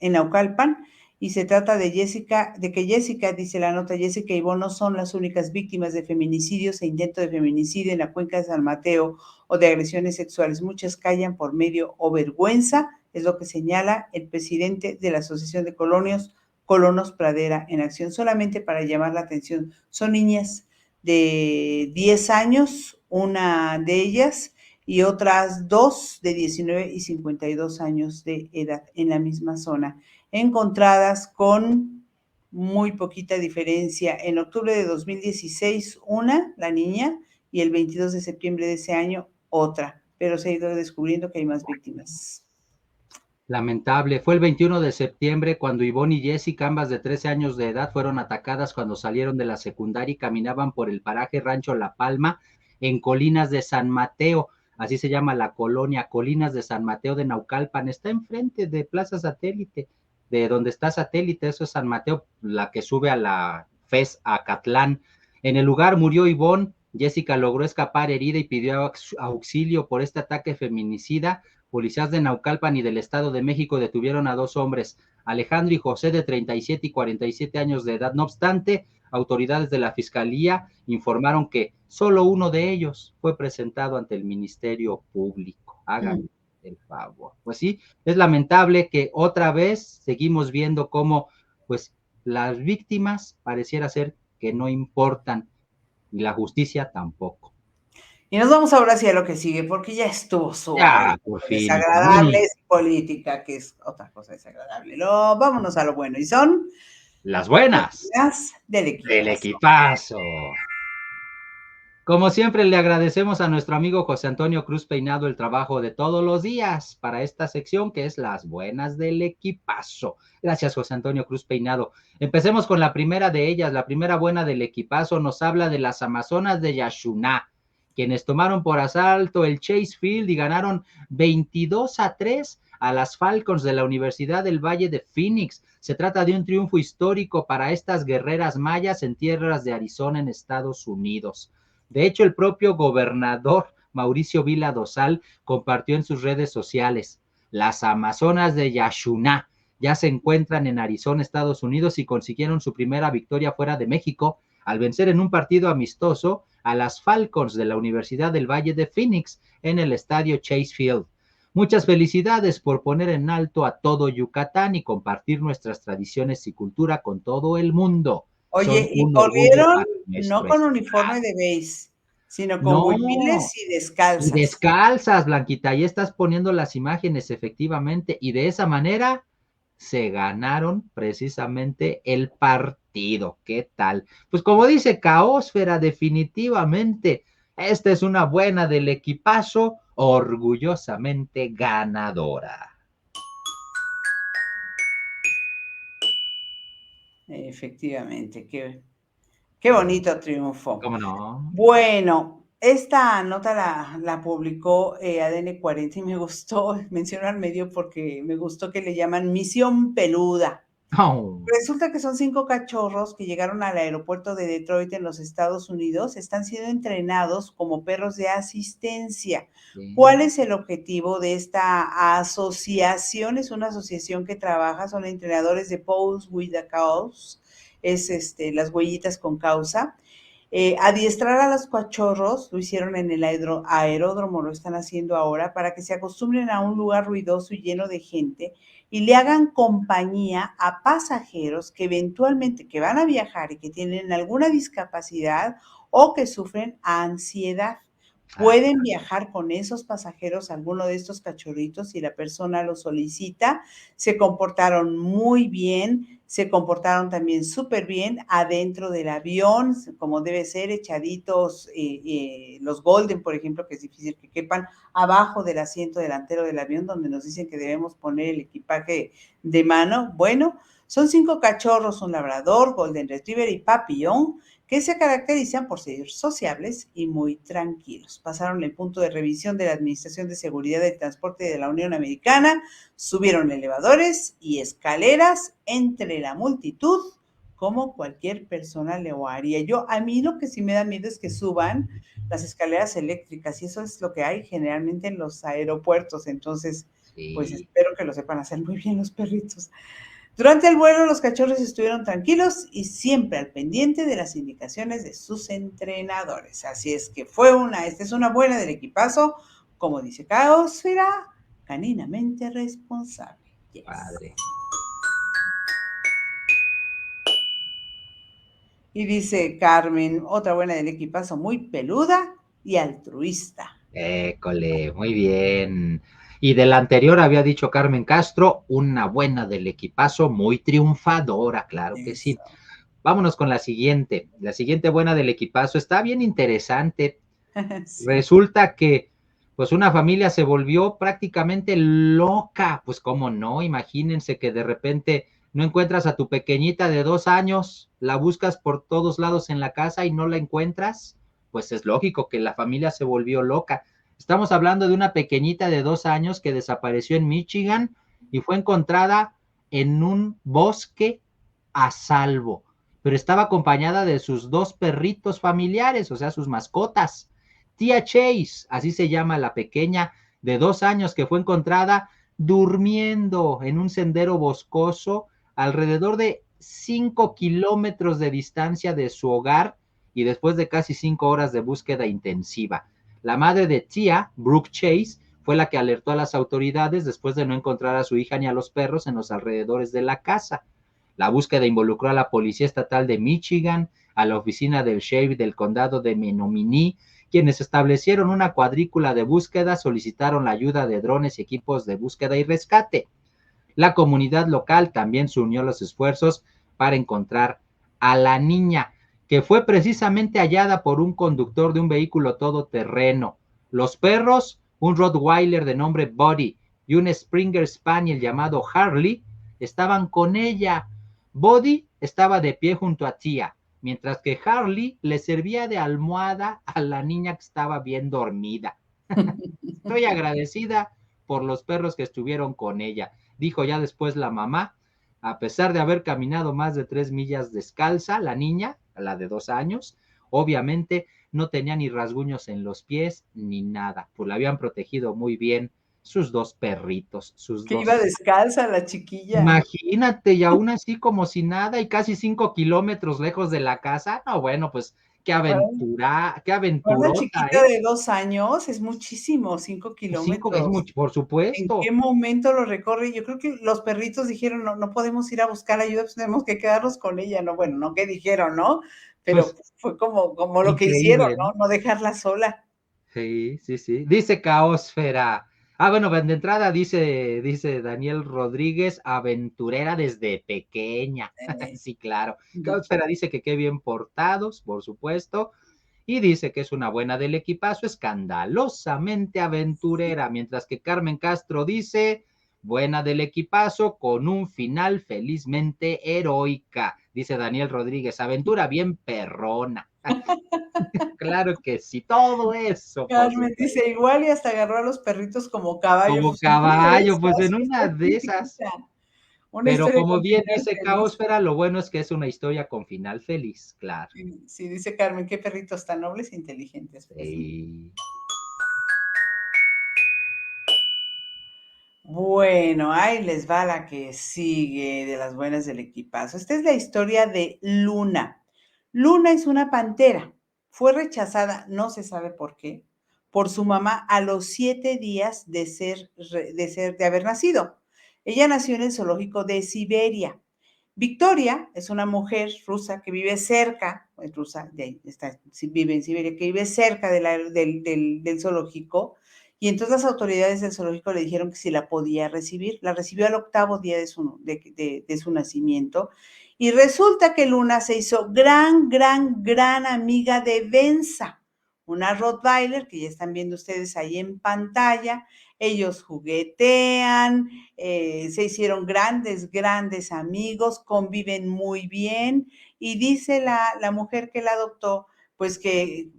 Naucalpan, y se trata de que Jessica, dice la nota, Jessica y Ivonne no son las únicas víctimas de feminicidios e intento de feminicidio en la cuenca de San Mateo o de agresiones sexuales. Muchas callan por medio o vergüenza, es lo que señala el presidente de la Asociación de Colonos Pradera en Acción. Solamente para llamar la atención, son niñas de 10 años, una de ellas, y otras dos de 19 y 52 años de edad en la misma zona, encontradas con muy poquita diferencia. En octubre de 2016, una, la niña, y el 22 de septiembre de ese año, otra, pero se ha ido descubriendo que hay más víctimas. Lamentable. Fue el 21 de septiembre cuando Ivonne y Jessica, ambas de 13 años de edad, fueron atacadas cuando salieron de la secundaria y caminaban por el paraje Rancho La Palma en Colinas de San Mateo. Así se llama la colonia, Colinas de San Mateo de Naucalpan. Está enfrente de Plaza Satélite, de donde está Satélite, eso es San Mateo, la que sube a la FES Acatlán. En el lugar murió Ivonne. Jessica logró escapar herida y pidió auxilio por este ataque feminicida. Policías de Naucalpan y del Estado de México detuvieron a dos hombres, Alejandro y José, de 37 y 47 años de edad. No obstante, autoridades de la Fiscalía informaron que solo uno de ellos fue presentado ante el Ministerio Público. Háganme el favor. Pues sí, es lamentable que otra vez seguimos viendo cómo, pues, las víctimas pareciera ser que no importan y la justicia tampoco. Y nos vamos ahora hacia lo que sigue, porque ya estuvo suave. Ya, por fin. Desagradable es política, que es otra cosa desagradable. Vámonos a lo bueno, y son Las buenas las del del equipazo. equipazo. Como siempre, le agradecemos a nuestro amigo José Antonio Cruz Peinado el trabajo de todos los días para esta sección que es las buenas del equipazo. Gracias, José Antonio Cruz Peinado. Empecemos con la primera de ellas. La primera buena del equipazo nos habla de las Amazonas de Yaxuná, quienes tomaron por asalto el Chase Field y ganaron 22-3 a las Falcons de la Universidad del Valle de Phoenix. Se trata de un triunfo histórico para estas guerreras mayas en tierras de Arizona, en Estados Unidos. De hecho, el propio gobernador Mauricio Vila Dosal compartió en sus redes sociales: las Amazonas de Yaxuná ya se encuentran en Arizona, Estados Unidos, y consiguieron su primera victoria fuera de México al vencer en un partido amistoso a las Falcons de la Universidad del Valle de Phoenix en el estadio Chase Field. Muchas felicidades por poner en alto a todo Yucatán y compartir nuestras tradiciones y cultura con todo el mundo. Son Oye, y un orgullo corrieron para no nuestro con estado. uniforme de base, sino con huipiles No, y y descalzas. descalzas, Blanquita, ahí estás poniendo las imágenes efectivamente, y de esa manera se ganaron precisamente el partido. ¿Qué tal? Pues como dice Caósfera, definitivamente, esta es una buena del equipazo, orgullosamente ganadora. Efectivamente, qué bonito triunfo. ¿Cómo no? Bueno, esta nota la publicó ADN 40 y me gustó, menciono al medio porque me gustó que le llaman Misión Peluda. Oh, Resulta que son 5 cachorros que llegaron al aeropuerto de Detroit en los Estados Unidos. Están siendo entrenados como perros de asistencia. ¿Cuál sí, es el objetivo de esta asociación? Es una asociación que trabaja, son entrenadores de Pose with a Cause, es las huellitas con causa. Adiestrar a los cachorros, lo hicieron en el aeródromo, lo están haciendo ahora, para que se acostumbren a un lugar ruidoso y lleno de gente y le hagan compañía a pasajeros que eventualmente que van a viajar y que tienen alguna discapacidad o que sufren ansiedad. ah, Pueden viajar con esos pasajeros, alguno de estos cachorritos, si la persona lo solicita. Se comportaron muy bien, se comportaron también súper bien adentro del avión, como debe ser, echaditos, los Golden, por ejemplo, que es difícil que quepan abajo del asiento delantero del avión, donde nos dicen que debemos poner el equipaje de mano. Bueno, son 5 cachorros, un labrador, golden retriever y papillón, que se caracterizan por ser sociables y muy tranquilos. Pasaron el punto de revisión de la Administración de Seguridad del Transporte de la Unión Americana, subieron elevadores y escaleras entre la multitud, como cualquier persona lo haría. A mí lo que sí me da miedo es que suban las escaleras eléctricas y eso es lo que hay generalmente en los aeropuertos. Entonces, pues sí. espero que lo sepan hacer muy bien los perritos. Durante el vuelo, los cachorros estuvieron tranquilos y siempre al pendiente de las indicaciones de sus entrenadores. Así es que esta es una buena del equipazo, como dice Caosfera, caninamente responsable. Yes. Padre. Y dice Carmen, otra buena del equipazo, muy peluda y altruista. École, muy bien. Y de la anterior había dicho Carmen Castro, una buena del equipazo, muy triunfadora, claro que sí. Eso. Vámonos con la siguiente. La siguiente buena del equipazo está bien interesante. Sí. Resulta que, pues, una familia se volvió prácticamente loca. Pues, ¿cómo no? Imagínense que de repente no encuentras a tu pequeñita de 2 años, la buscas por todos lados en la casa y no la encuentras. Pues es lógico que la familia se volvió loca. Estamos hablando de una pequeñita de 2 años que desapareció en Michigan y fue encontrada en un bosque a salvo, pero estaba acompañada de sus 2 perritos familiares, o sea, sus mascotas. Tía Chase, así se llama la pequeña de 2 años que fue encontrada durmiendo en un sendero boscoso alrededor de 5 kilómetros de distancia de su hogar y después de casi 5 horas de búsqueda intensiva. La madre de Tía, Brooke Chase, fue la que alertó a las autoridades después de no encontrar a su hija ni a los perros en los alrededores de la casa. La búsqueda involucró a la Policía Estatal de Michigan, a la oficina del sheriff del condado de Menominee, quienes establecieron una cuadrícula de búsqueda, solicitaron la ayuda de drones y equipos de búsqueda y rescate. La comunidad local también se unió a los esfuerzos para encontrar a la niña, que fue precisamente hallada por un conductor de un vehículo todoterreno. Los perros, un Rottweiler de nombre Buddy y un Springer Spaniel llamado Harley, estaban con ella. Buddy estaba de pie junto a Tía, mientras que Harley le servía de almohada a la niña que estaba bien dormida. Estoy agradecida por los perros que estuvieron con ella, dijo ya después la mamá. A pesar de haber caminado más de 3 millas descalza, la niña, la de 2 años, obviamente no tenía ni rasguños en los pies ni nada, pues la habían protegido muy bien sus 2 perritos, sus Que iba dos. descalza la chiquilla. Imagínate, y aún así como si nada, y casi 5 kilómetros lejos de la casa. No, bueno, pues Para, qué para una aventurota, chiquita ¿eh? de 2 años es muchísimo, 5 Es kilómetros. mucho, por ¿En qué supuesto. momento lo recorre? Yo creo que los perritos dijeron, no, no podemos ir a buscar ayuda, pues tenemos que quedarnos con ella, ¿no? Bueno, no que dijeron, ¿no? Pero Pues fue como lo que hicieron, increíble, ¿no? ¿no? No dejarla sola. Sí, sí, sí. Dice Caosfera. Ah, bueno, de entrada dice Daniel Rodríguez, aventurera desde pequeña. Eh, Sí, claro. Caosfera dice que qué bien portados, por supuesto. Y dice que es una buena del equipazo, escandalosamente aventurera, mientras que Carmen Castro dice, buena del equipazo, con un final felizmente heroica. Dice Daniel Rodríguez, aventura bien perrona. Claro que sí, todo eso, por Carmen supuesto. dice, igual y hasta agarró a los perritos como caballo, Como pues en una de caballo, pues esas, en sí una está de esas. chiquitita. Una Pero historia como con bien final dice feliz. Caósfera, lo bueno es que es una historia con final feliz, claro. Sí, sí, dice Carmen, qué perritos tan nobles e inteligentes. Pues sí. Sí. Bueno, ahí les va la que sigue de las buenas del equipazo. Esta es la historia de Luna. Luna es una pantera. Fue rechazada, no se sabe por qué, por su mamá a los 7 días de haber nacido. Ella nació en el zoológico de Siberia. Victoria es una mujer rusa que vive cerca, es rusa, de ahí está, vive en Siberia, que vive cerca del zoológico, y entonces las autoridades del zoológico le dijeron que si la podía recibir. La recibió al 8.º día de su nacimiento, y resulta que Luna se hizo gran amiga de Benza, una Rottweiler que ya están viendo ustedes ahí en pantalla. Ellos juguetean, se hicieron grandes amigos, conviven muy bien, y dice la mujer que la adoptó, pues que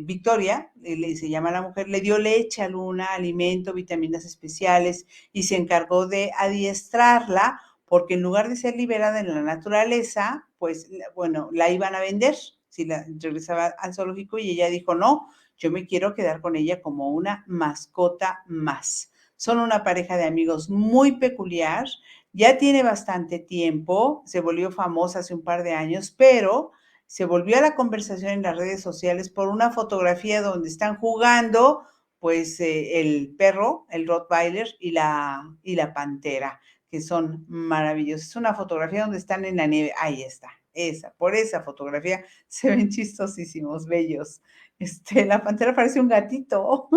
Victoria, se llama la mujer, le dio leche a Luna, alimento, vitaminas especiales, y se encargó de adiestrarla, porque en lugar de ser liberada en la naturaleza, pues, bueno, la iban a vender si la regresaba al zoológico, y ella dijo, no, yo me quiero quedar con ella como una mascota más. Son una pareja de amigos muy peculiar, ya tiene bastante tiempo, se volvió famosa hace un par de años, pero se volvió a la conversación en las redes sociales por una fotografía donde están jugando, pues, el perro, el Rottweiler y la pantera, que son maravillosos. Es una fotografía donde están en la nieve. Ahí está, por esa fotografía se ven chistosísimos, bellos. La pantera parece un gatito.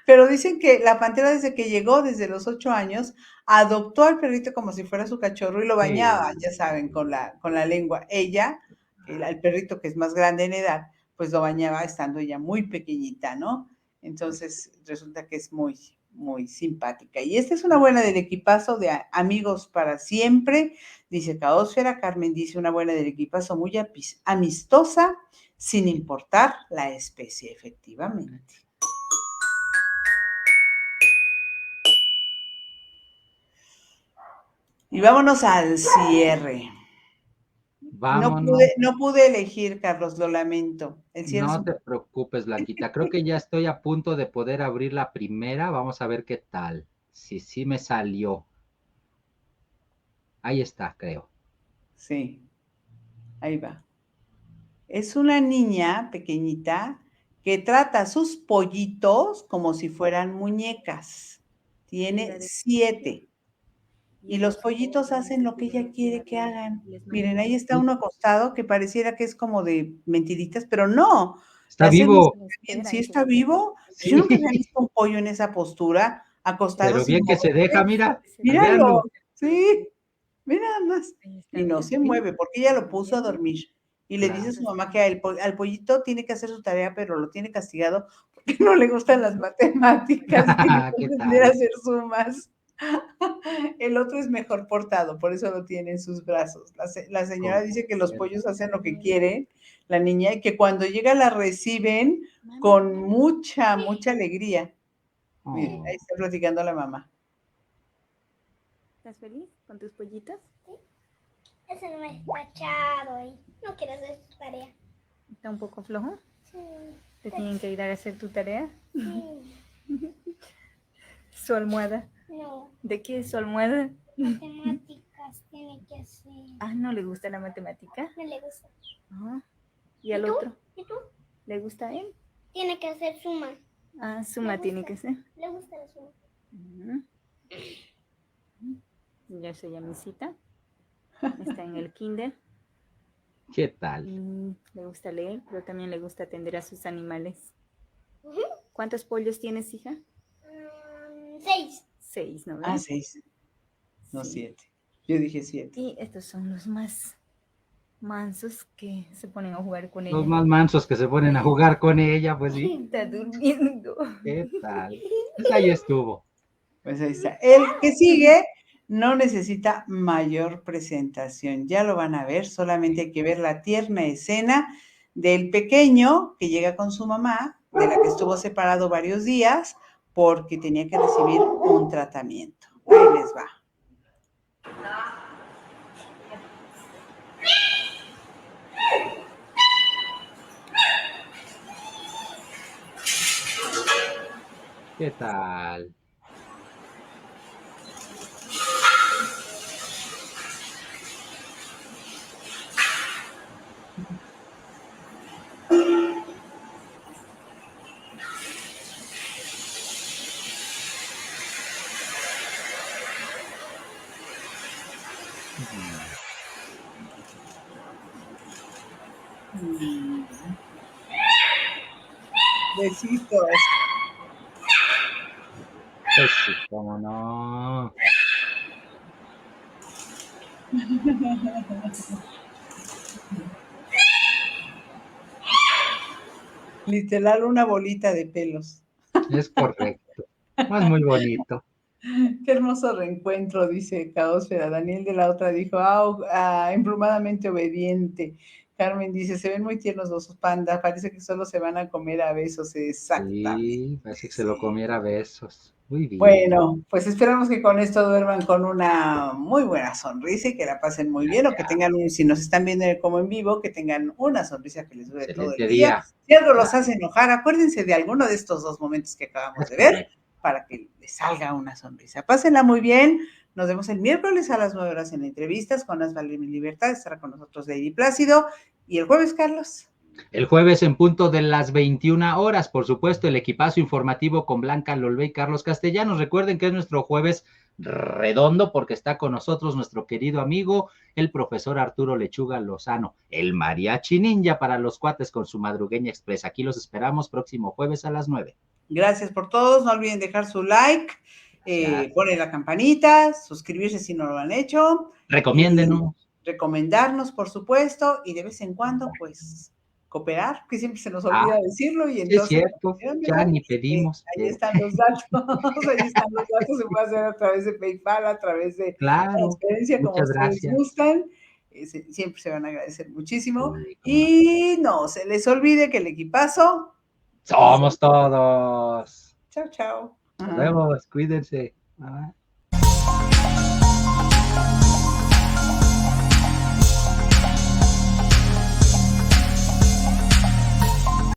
Pero dicen que la pantera, desde que llegó, desde los 8 años, adoptó al perrito como si fuera su cachorro y lo bañaba, Sí. ya saben, con la lengua. Ella, el perrito que es más grande en edad, pues lo bañaba estando ella muy pequeñita, ¿no? Entonces resulta que es muy simpática. Y esta es una buena del equipazo de amigos para siempre, dice Caósfera. Carmen dice una buena del equipazo muy amistosa, sin importar la especie, efectivamente. Y vámonos al cierre. No Vámonos. pude, no pude elegir, Carlos, lo lamento. El cierre es No un... te preocupes, Blanquita. Creo que ya estoy a punto de poder abrir la primera. Vamos a ver qué tal. Sí me salió. Ahí está, creo. Sí, ahí va. Es una niña pequeñita que trata a sus pollitos como si fueran muñecas. Tiene 7. Y los pollitos hacen lo que ella quiere que hagan. Miren, ahí está uno acostado que pareciera que es como de mentiritas, pero no. Le Está hacemos vivo. bien. ¿Sí está vivo? Yo Sí, nunca había visto un pollo en esa postura, acostado pero sin bien que se deja, moverse. mira. Míralo, Véanlo. sí, mira nada más. Y no se Sí, mueve porque ella lo puso a dormir. Y le dice a claro. su mamá que al pollito tiene que hacer su tarea, pero lo tiene castigado porque no le gustan las matemáticas, tiene que ¿Qué aprender a tal? hacer sumas. El otro es mejor portado, por eso lo tiene en sus brazos. La señora dice que los pollos hacen lo que quieren, la niña, y que cuando llega la reciben con mucha alegría. Miren, ahí Oh, está platicando la mamá. ¿Estás feliz con tus pollitos? Sí. Ese no me está echado y no quiere hacer su tarea. ¿Está un poco flojo? Sí. ¿Te tienen que ayudar a hacer tu tarea? Sí. Su almohada. No. ¿De qué es su almohada? Matemáticas tiene que hacer. Ah, ¿no le gusta la matemática? No le gusta. Ah, ¿y al tú? otro? ¿Y tú? ¿Le gusta a él? Tiene que hacer suma. Ah, suma tiene que ser. Le gusta la suma. Yo soy Amisita. Está en el kinder. ¿qué tal? Le gusta leer, pero también le gusta atender a sus animales. ¿Cuántos pollos tienes, hija? 6. 6, ¿no ves? Ah, 6, no Sí. 7. Yo dije 7. Y estos son los más mansos que se ponen a jugar con Los ella. más mansos que se ponen a jugar con ella, pues sí. Está durmiendo. ¿Qué tal? Pues ahí estuvo. Pues ahí está. El que sigue no necesita mayor presentación. Ya lo van a ver, solamente hay que ver la tierna escena del pequeño que llega con su mamá, de la que estuvo separado varios días porque tenía que recibir un tratamiento. Ahí les va. ¿Qué tal? Besitos. Pues sí, cómo no. Literal, una bolita de pelos. Es correcto. Es muy bonito. Qué hermoso reencuentro, dice Caosfera. Daniel de la otra dijo, emplumadamente obediente. Carmen dice, se ven muy tiernos los pandas, parece que solo se van a comer a besos. Exactamente. Sí, parece que se lo comiera a besos. Muy bien. Bueno, pues esperamos que con esto duerman con una muy buena sonrisa y que la pasen muy bien, o que tengan si nos están viendo como en vivo, que tengan una sonrisa que les dure todo Excelente el día. día. Si algo los hace enojar, acuérdense de alguno de estos dos momentos que acabamos Es de ver, correcto. para que les salga una sonrisa. Pásenla muy bien. Nos vemos el miércoles a las 9 horas en entrevistas con Las Vale Mi Libertad. Estará con nosotros Lady Plácido. Y el jueves, Carlos. El jueves en punto de las 21 horas, por supuesto, el equipazo informativo con Blanca Lolbe y Carlos Castellanos. Recuerden que es nuestro jueves redondo porque está con nosotros nuestro querido amigo, el profesor Arturo Lechuga Lozano, el mariachi ninja para los cuates con su madrugueña express. Aquí los esperamos próximo jueves a las 9. Gracias por todos. No olviden dejar su like, poner la campanita, suscribirse si no lo han hecho. Recomiéndenos. Recomendarnos, por supuesto, y de vez en cuando, pues, cooperar, que siempre se nos olvida decirlo, y entonces, es cierto, ya ni pedimos. ahí están los datos, ahí están los datos, se puede hacer a través de PayPal, a través de transferencia, como ustedes gustan, siempre se van a agradecer muchísimo, y no se les olvide que el equipazo somos todos. Chao, chao. Nos vemos, cuídense. Bye.